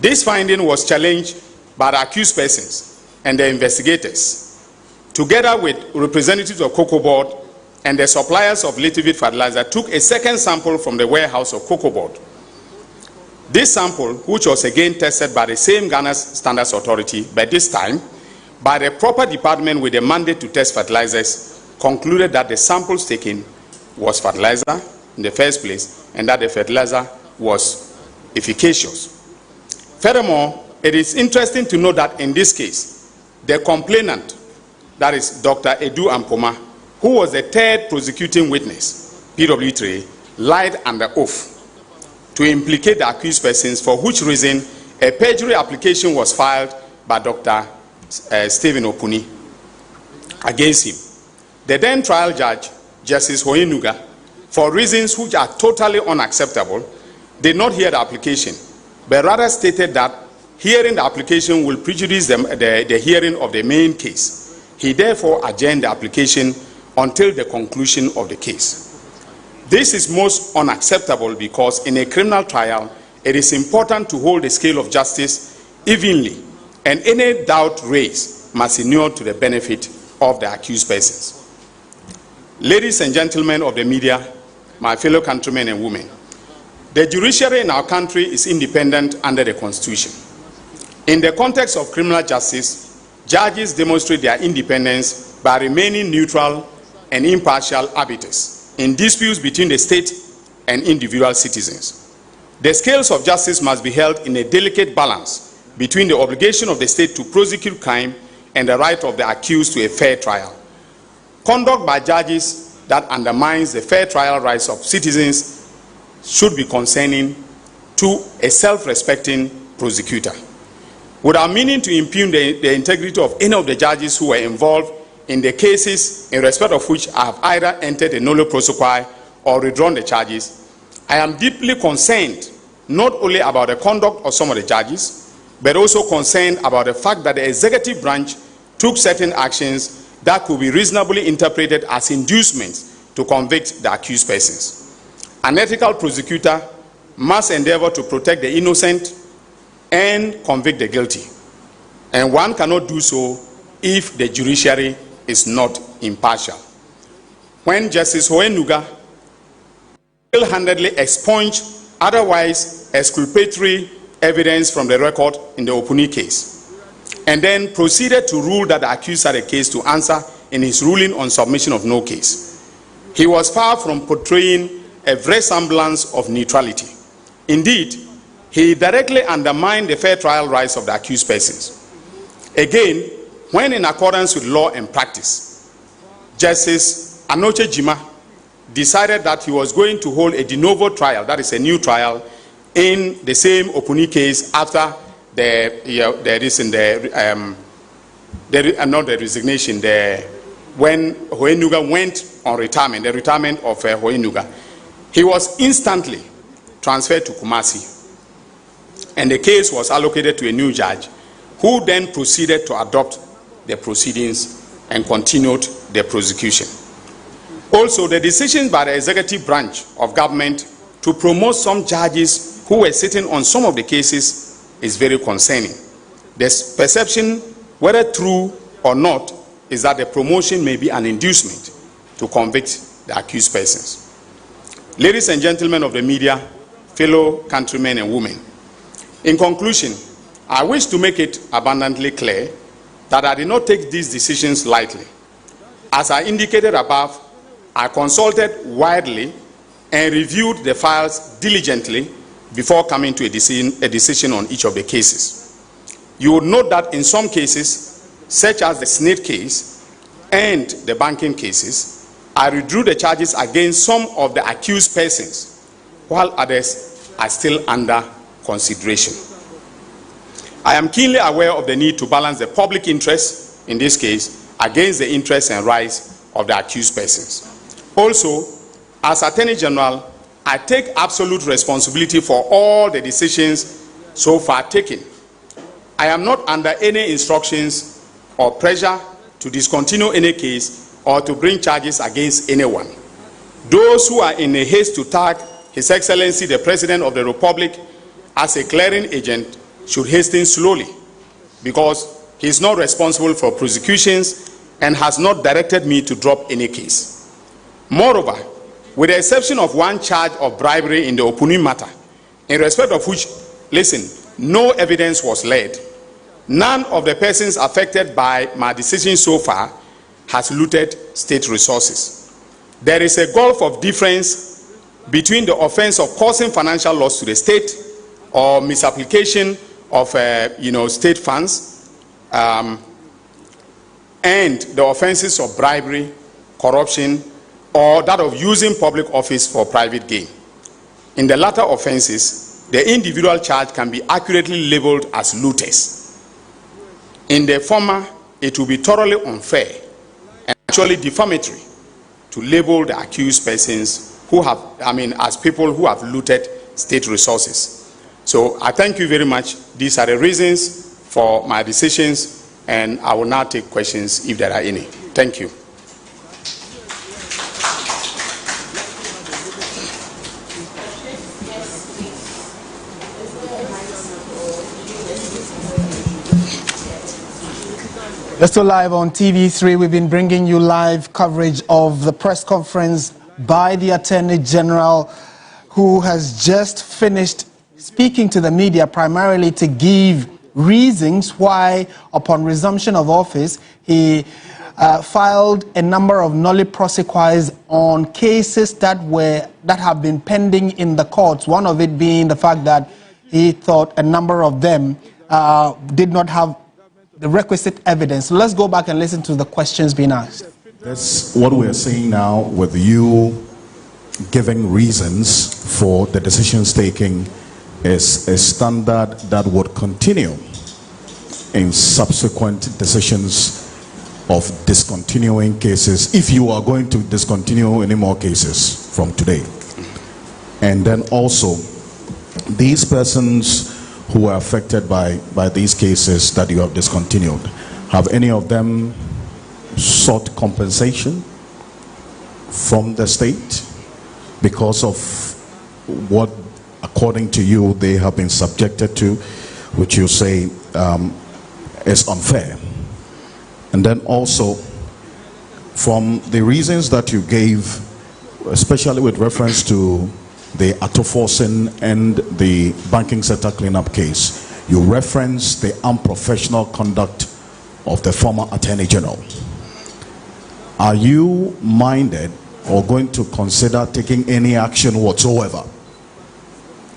This finding was challenged by the accused persons and the investigators, together with representatives of Cocoa Board and the suppliers of Litovit fertilizer, took a second sample from the warehouse of Cocoa Board. This sample, which was again tested by the same Ghana Standards Authority, but this time by the proper department with the mandate to test fertilizers, concluded that the samples taken was fertilizer in the first place, and that the fertilizer was efficacious. Furthermore, it is interesting to note that in this case, the complainant, that is Dr. Edu Ampoma, who was the third prosecuting witness, PW3, lied under oath to implicate the accused persons, for which reason a perjury application was filed by Dr. Stephen Okuni against him. The then trial judge, Justice Hoyenuga, for reasons which are totally unacceptable, did not hear the application, but rather stated that hearing the application will prejudice the hearing of the main case. He therefore adjourned the application until the conclusion of the case. This is most unacceptable because in a criminal trial, it is important to hold the scale of justice evenly, and any doubt raised must inure to the benefit of the accused persons. Ladies and gentlemen of the media, my fellow countrymen and women, the judiciary in our country is independent under the Constitution. In the context of criminal justice, judges demonstrate their independence by remaining neutral and impartial arbiters in disputes between the state and individual citizens. The scales of justice must be held in a delicate balance between the obligation of the state to prosecute crime and the right of the accused to a fair trial. Conduct by judges that undermines the fair trial rights of citizens should be concerning to a self-respecting prosecutor. Without meaning to impugn the integrity of any of the judges who were involved in the cases in respect of which I have either entered a nolo prosequi or withdrawn the charges, I am deeply concerned not only about the conduct of some of the judges, but also concerned about the fact that the executive branch took certain actions that could be reasonably interpreted as inducements to convict the accused persons. An ethical prosecutor must endeavor to protect the innocent and convict the guilty, and one cannot do so if the judiciary is not impartial. When Justice Hoyenuga handedly expunged otherwise exculpatory evidence from the record in the Opuni case, and then proceeded to rule that the accused had a case to answer in his ruling on submission of no case, he was far from portraying a semblance of neutrality. Indeed, he directly undermined the fair trial rights of the accused persons. Again, when in accordance with law and practice, Justice Anoche Jima decided that he was going to hold a de novo trial, that is a new trial, in the same Opuni case after when Hoyenuga went on retirement, the retirement of Hoinuga, he was instantly transferred to Kumasi, and the case was allocated to a new judge, who then proceeded to adopt the proceedings and continued the prosecution. Also, the decision by the executive branch of government to promote some judges who were sitting on some of the cases is very concerning. The perception, whether true or not, is that the promotion may be an inducement to convict the accused persons. Ladies and gentlemen of the media, fellow countrymen and women, in conclusion, I wish to make it abundantly clear that I did not take these decisions lightly. As I indicated above, I consulted widely and reviewed the files diligently before coming to a decision on each of the cases. You would note that in some cases, such as the SNIT case and the banking cases, I withdrew the charges against some of the accused persons, while others are still under consideration. I am keenly aware of the need to balance the public interest, in this case, against the interests and rights of the accused persons. Also, as Attorney General, I take absolute responsibility for all the decisions so far taken. I am not under any instructions or pressure to discontinue any case or to bring charges against anyone. Those who are in a haste to tag His Excellency the President of the Republic as a clearing agent should hasten slowly, because he is not responsible for prosecutions and has not directed me to drop any case. Moreover, with the exception of one charge of bribery in the Opuni matter, in respect of which, no evidence was laid, none of the persons affected by my decision so far has looted state resources. There is a gulf of difference between the offense of causing financial loss to the state or misapplication of state funds and the offenses of bribery, corruption, or that of using public office for private gain. In the latter offenses, the individual charge can be accurately labeled as looters. In the former, it will be thoroughly unfair and actually defamatory to label the accused persons who have, as people who have looted state resources. So I thank you very much. These are the reasons for my decisions, and I will now take questions if there are any. Thank you. We're still live on TV3. We've been bringing you live coverage of the press conference by the Attorney General, who has just finished speaking to the media primarily to give reasons why, upon resumption of office, he filed a number of nolli prosequis on cases that have been pending in the courts. One of it being the fact that he thought a number of them did not have the requisite evidence. So let's go back and listen to the questions being asked. That's what we're seeing now, with you giving reasons for the decisions taken, is a standard that would continue in subsequent decisions of discontinuing cases, if you are going to discontinue any more cases from today. And then also, these persons who are affected by these cases that you have discontinued, have any of them sought compensation from the state because of what, according to you, they have been subjected to, which you say is unfair? And then also, from the reasons that you gave, especially with reference to the Atoforsen and the banking sector cleanup case, you referenced the unprofessional conduct of the former Attorney General. Are you minded or going to consider taking any action whatsoever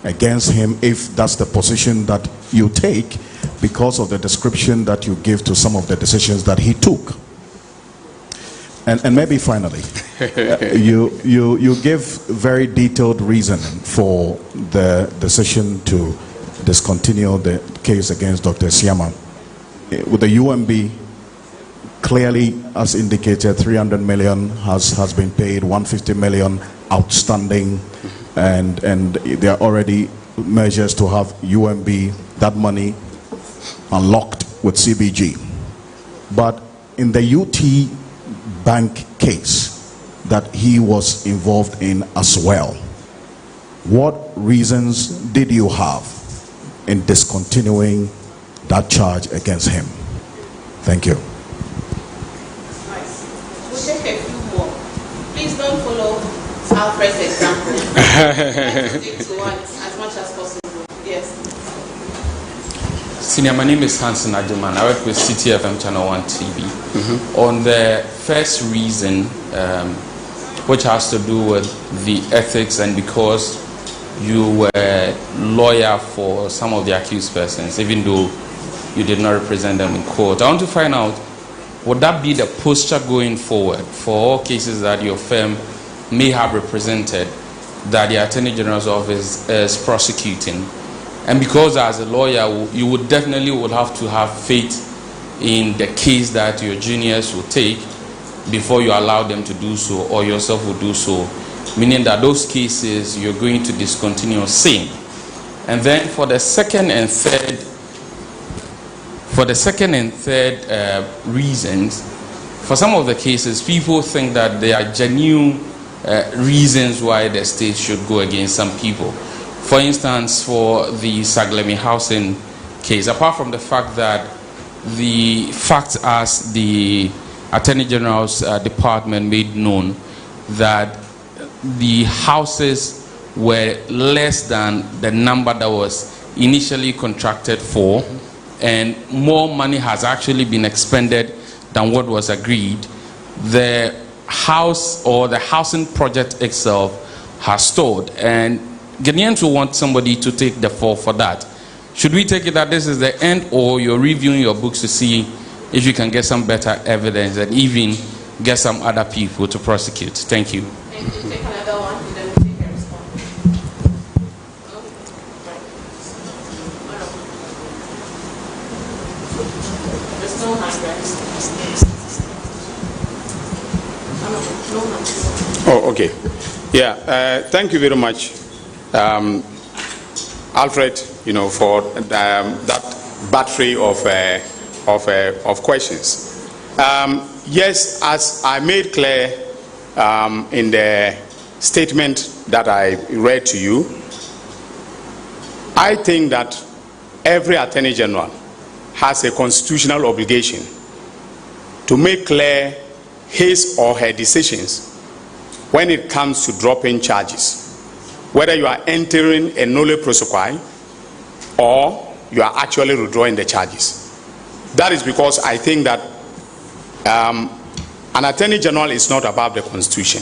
against him if that's the position that you take, because of the description that you give to some of the decisions that he took? And maybe finally, you give very detailed reason for the decision to discontinue the case against Dr. Siama. With the UMB clearly, as indicated, 300 million has been paid, 150 million outstanding, and there are already measures to have UMB, that money, unlocked with CBG. But in the UT Bank case that he was involved in as well, what reasons did you have in discontinuing that charge against him? Thank you. We'll take a few more. Please don't follow Alfred's example. Stick to one as much as possible. Yes. Senior, my name is Hansen Ajuman. I work with CTFM Channel 1 TV. On the first reason, which has to do with the ethics, and because you were lawyer for some of the accused persons, even though you did not represent them in court, I want to find out, would that be the posture going forward for all cases that your firm may have represented that the Attorney General's office is prosecuting? And because as a lawyer, you would definitely have to have faith in the case that your juniors will take before you allow them to do so, or yourself will do so, meaning that those cases you're going to discontinue seeing. And then for the second and third reasons, for some of the cases, people think that there are genuine reasons why the state should go against some people. For instance, for the Saglemi housing case, apart from the fact that the facts as the Attorney General's department made known that the houses were less than the number that was initially contracted for, and more money has actually been expended than what was agreed, the house or the housing project itself has stalled, and Ghanaians will want somebody to take the fall for that. Should we take it that this is the end, or you're reviewing your books to see if you can get some better evidence and even get some other people to prosecute? Thank you. Thank you. Take another one, and then we'll take a response. There's no hand raised. Oh, okay. Yeah, thank you very much, Alfred, for that battery of questions. Yes, as I made clear in the statement that I read to you, I think that every Attorney General has a constitutional obligation to make clear his or her decisions when it comes to dropping charges, whether you are entering a nolle prosequi or you are actually withdrawing the charges. That is because I think that an Attorney General is not above the Constitution,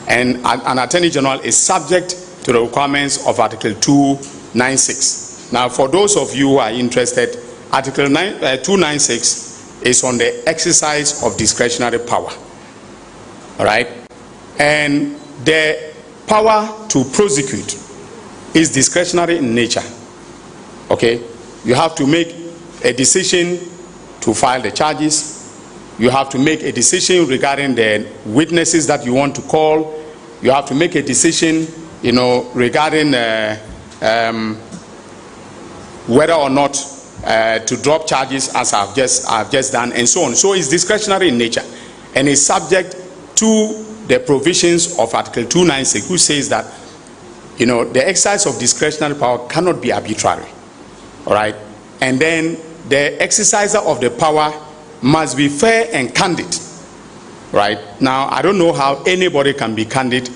and an Attorney General is subject to the requirements of Article 296. Now, for those of you who are interested, Article 296 is on the exercise of discretionary power. All right? And the power to prosecute is discretionary in nature. Okay? You have to make a decision to file the charges. You have to make a decision regarding the witnesses that you want to call. You have to make a decision, regarding whether or not to drop charges, as I've just done, and so on. So it's discretionary in nature, and it's subject to the provisions of Article 296, which says that the exercise of discretionary power cannot be arbitrary. All right, and then the exerciser of the power must be fair and candid. Right now, I don't know how anybody can be candid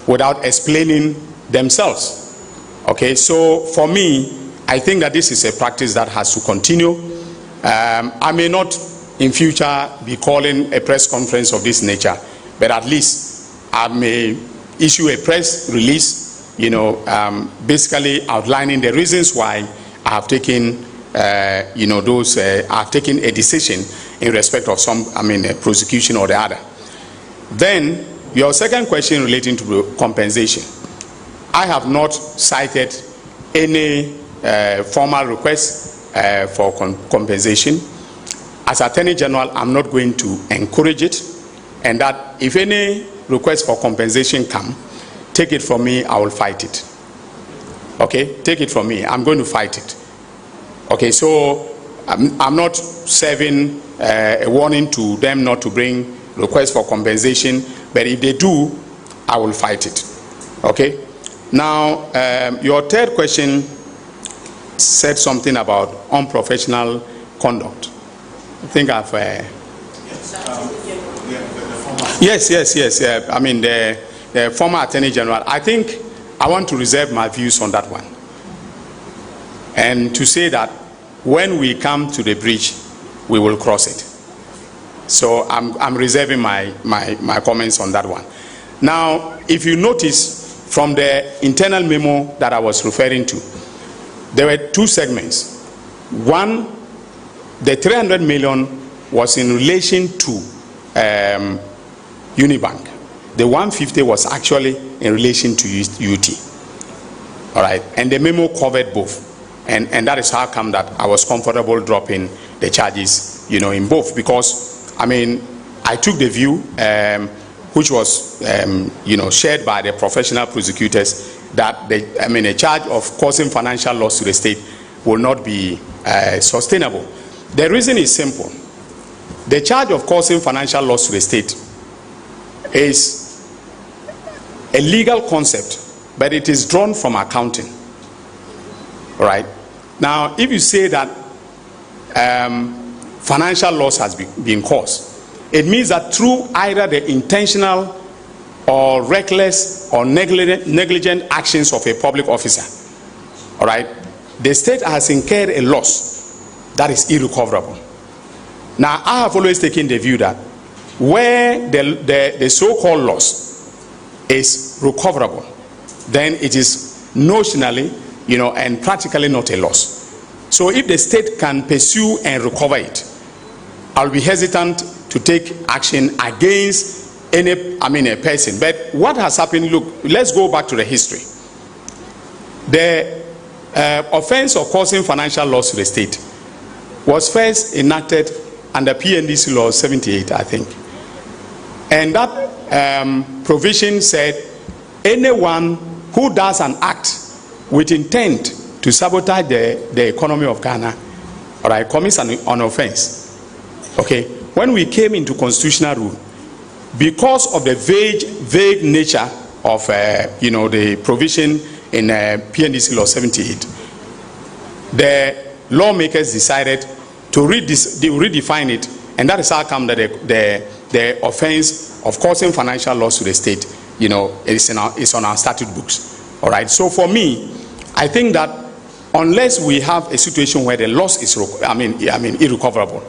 without explaining themselves. Okay, so for me, I think that this is a practice that has to continue. I may not in future be calling a press conference of this nature, but at least I may issue a press release, basically outlining the reasons why I have taken, I've taken a decision in respect of prosecution or the other. Then your second question relating to compensation. I have not cited any formal request for compensation. as Attorney General, I'm not going to encourage it, and that if any request for compensation come, take it from me, I will fight it. Okay, take it from me, I'm going to fight it. Okay, so I'm not serving a warning to them not to bring requests for compensation, but if they do, I will fight it. Okay, now your third question said something about unprofessional conduct. I think I've yes. I mean the former Attorney General. I think I want to reserve my views on that one, and to say that when we come to the bridge, we will cross it. So I'm reserving my comments on that one. Now, if you notice from the internal memo that I was referring to, there were two segments. One, the 300 million was in relation to Unibank. The 150 was actually in relation to UT. All right, and the memo covered both, and that is how come that I was comfortable dropping the charges, in both, because I mean I took the view which was shared by the professional prosecutors that a charge of causing financial loss to the state will not be sustainable. The reason is simple. The charge of causing financial loss to the state is a legal concept, but it is drawn from accounting. All right. Now, if you say that financial loss has been caused, it means that through either the intentional or reckless or negligent actions of a public officer, all right, the state has incurred a loss that is irrecoverable. Now, I have always taken the view that where the so-called loss is recoverable, then it is notionally, and practically not a loss. So if the state can pursue and recover it, I'll be hesitant to take action against a person. But what has happened, look, let's go back to the history. The offense of causing financial loss to the state was first enacted under PNDC law 78, I think. And that provision said anyone who does an act with intent to sabotage the economy of Ghana, all right, commits an offense. Okay, when we came into constitutional rule, because of the vague nature of the provision in PNDC law 78, the lawmakers decided to redefine it, and that is how come that the offense of causing financial loss to the state, is on our statute books. All right. So for me, I think that unless we have a situation where the loss is irrecoverable,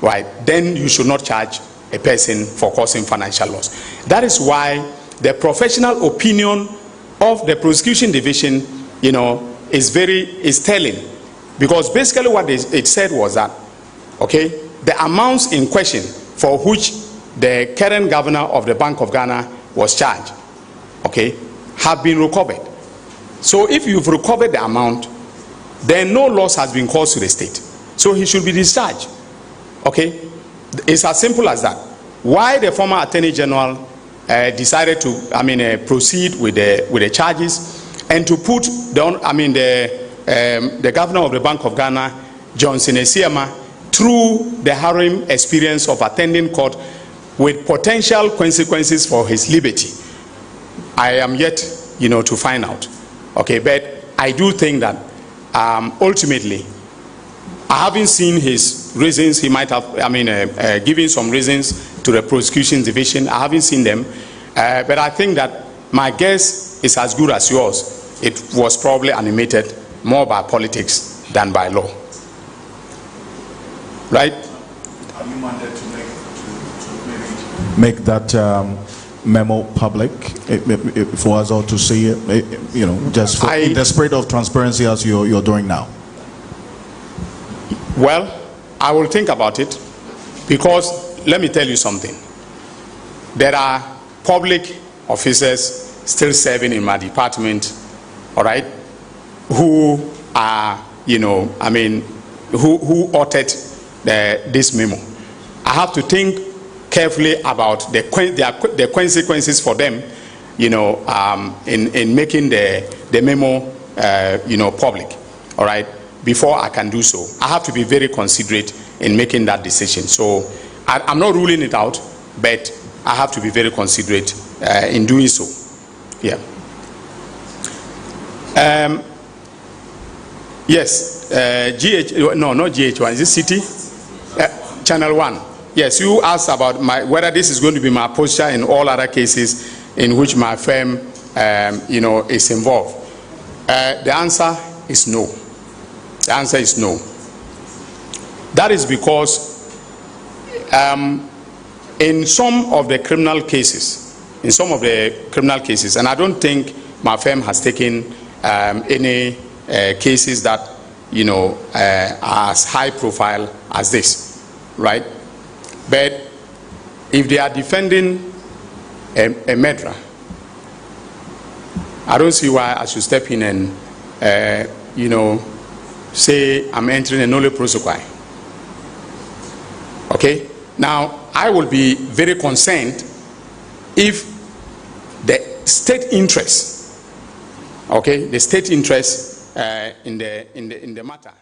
right, then you should not charge a person for causing financial loss. That is why the professional opinion of the prosecution division, is telling, because basically what it said was that, okay, the amounts in question for which the current governor of the Bank of Ghana was charged, okay, have been recovered. So if you've recovered the amount, then no loss has been caused to the state. So he should be discharged. Okay, it's as simple as that. Why the former Attorney General decided to, proceed with the charges and to put the governor of the Bank of Ghana, Johnson Esiama, through the harrowing experience of attending court with potential consequences for his liberty, I am yet, to find out. Okay, but I do think that ultimately, I haven't seen his reasons. He might have, given some reasons to the prosecution division. I haven't seen them, but I think that my guess is as good as yours. It was probably animated more by politics than by law. Right? Are you mandated to make that memo public for us all to see it? Just in the spirit of transparency as you're doing now. Well, I will think about it, because let me tell you something. There are public officers still serving in my department, all right, who are, who authored this memo. I have to think carefully about the consequences for them, in making the memo, public. All right, before I can do so, I have to be very considerate in making that decision. So I'm not ruling it out, but I have to be very considerate in doing so. Yeah. Yes. No, not GH1. Is it City? Channel 1. Yes. You asked about whether this is going to be my posture in all other cases in which my firm, is involved. The answer is no. The answer is no. That is because in some of the criminal cases, and I don't think my firm has taken any cases that are as high profile as this, right? But if they are defending a murderer, I don't see why I should step in and say I'm entering a nolle prosequi. Okay? Now, I will be very concerned if the state interest, okay, the state interest in the matter.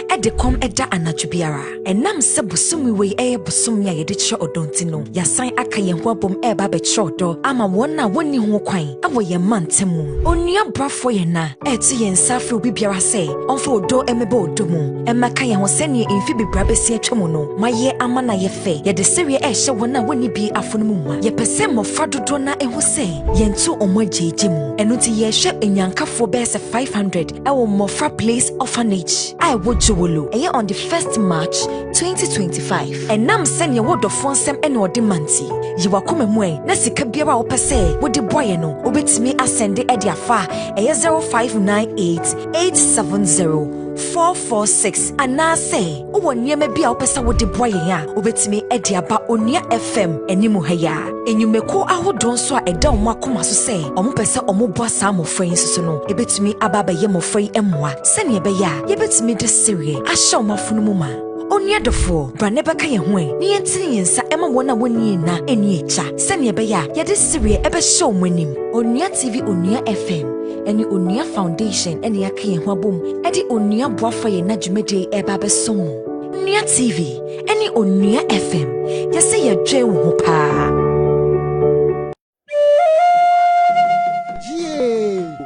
Edekom eda anachubiara enam se busumi we busumi ya yedicho odontino yasan aka ye ho abom eba be chodo ama wona woni ho kwan awo ye mantemu onua brafo ye na eti ye nsafe obi biara se onfo odo emebe odomu emaka ye ho sene emfi bibra besi atwemu no maye ama na ye fe ye de serie ehye wona woni bi afono mu ma ye pese mofra dodo na ehu se ye ntu omagyeegyemu enuti ye hwe enyankafo be se 500 ewo mofra place orphanage I would Jowolo on the 1st March 2025. And nam send your word of fonsem and or demanti. You are coming way, Nessika Biara opese, would the boy no, obit me ascend the Edia fa, 0598 870 446 and now say, oh, near me be opesa with the boy ya, obit me Edia ba onia FM, and Nimuhaya. And you may call our don't so a down Makuma say, Omupesa Omuba Samo friends so a bit me ababa yemo free emwa, send ye beya, ye bit me the Syria, I show my funuma. Onya dofo braneba ka ye hwen ni yentini yensa ema wona woni na eni echa sene beya ye de Syria ebe show mwanim Onua TV Onua FM eni Onua Foundation eni akaye ho abom edi Onua boafa ye na dwumede eba besom Onua TV eni Onua FM ye se ye dwe wo ho pa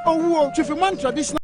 owo twifiman traditional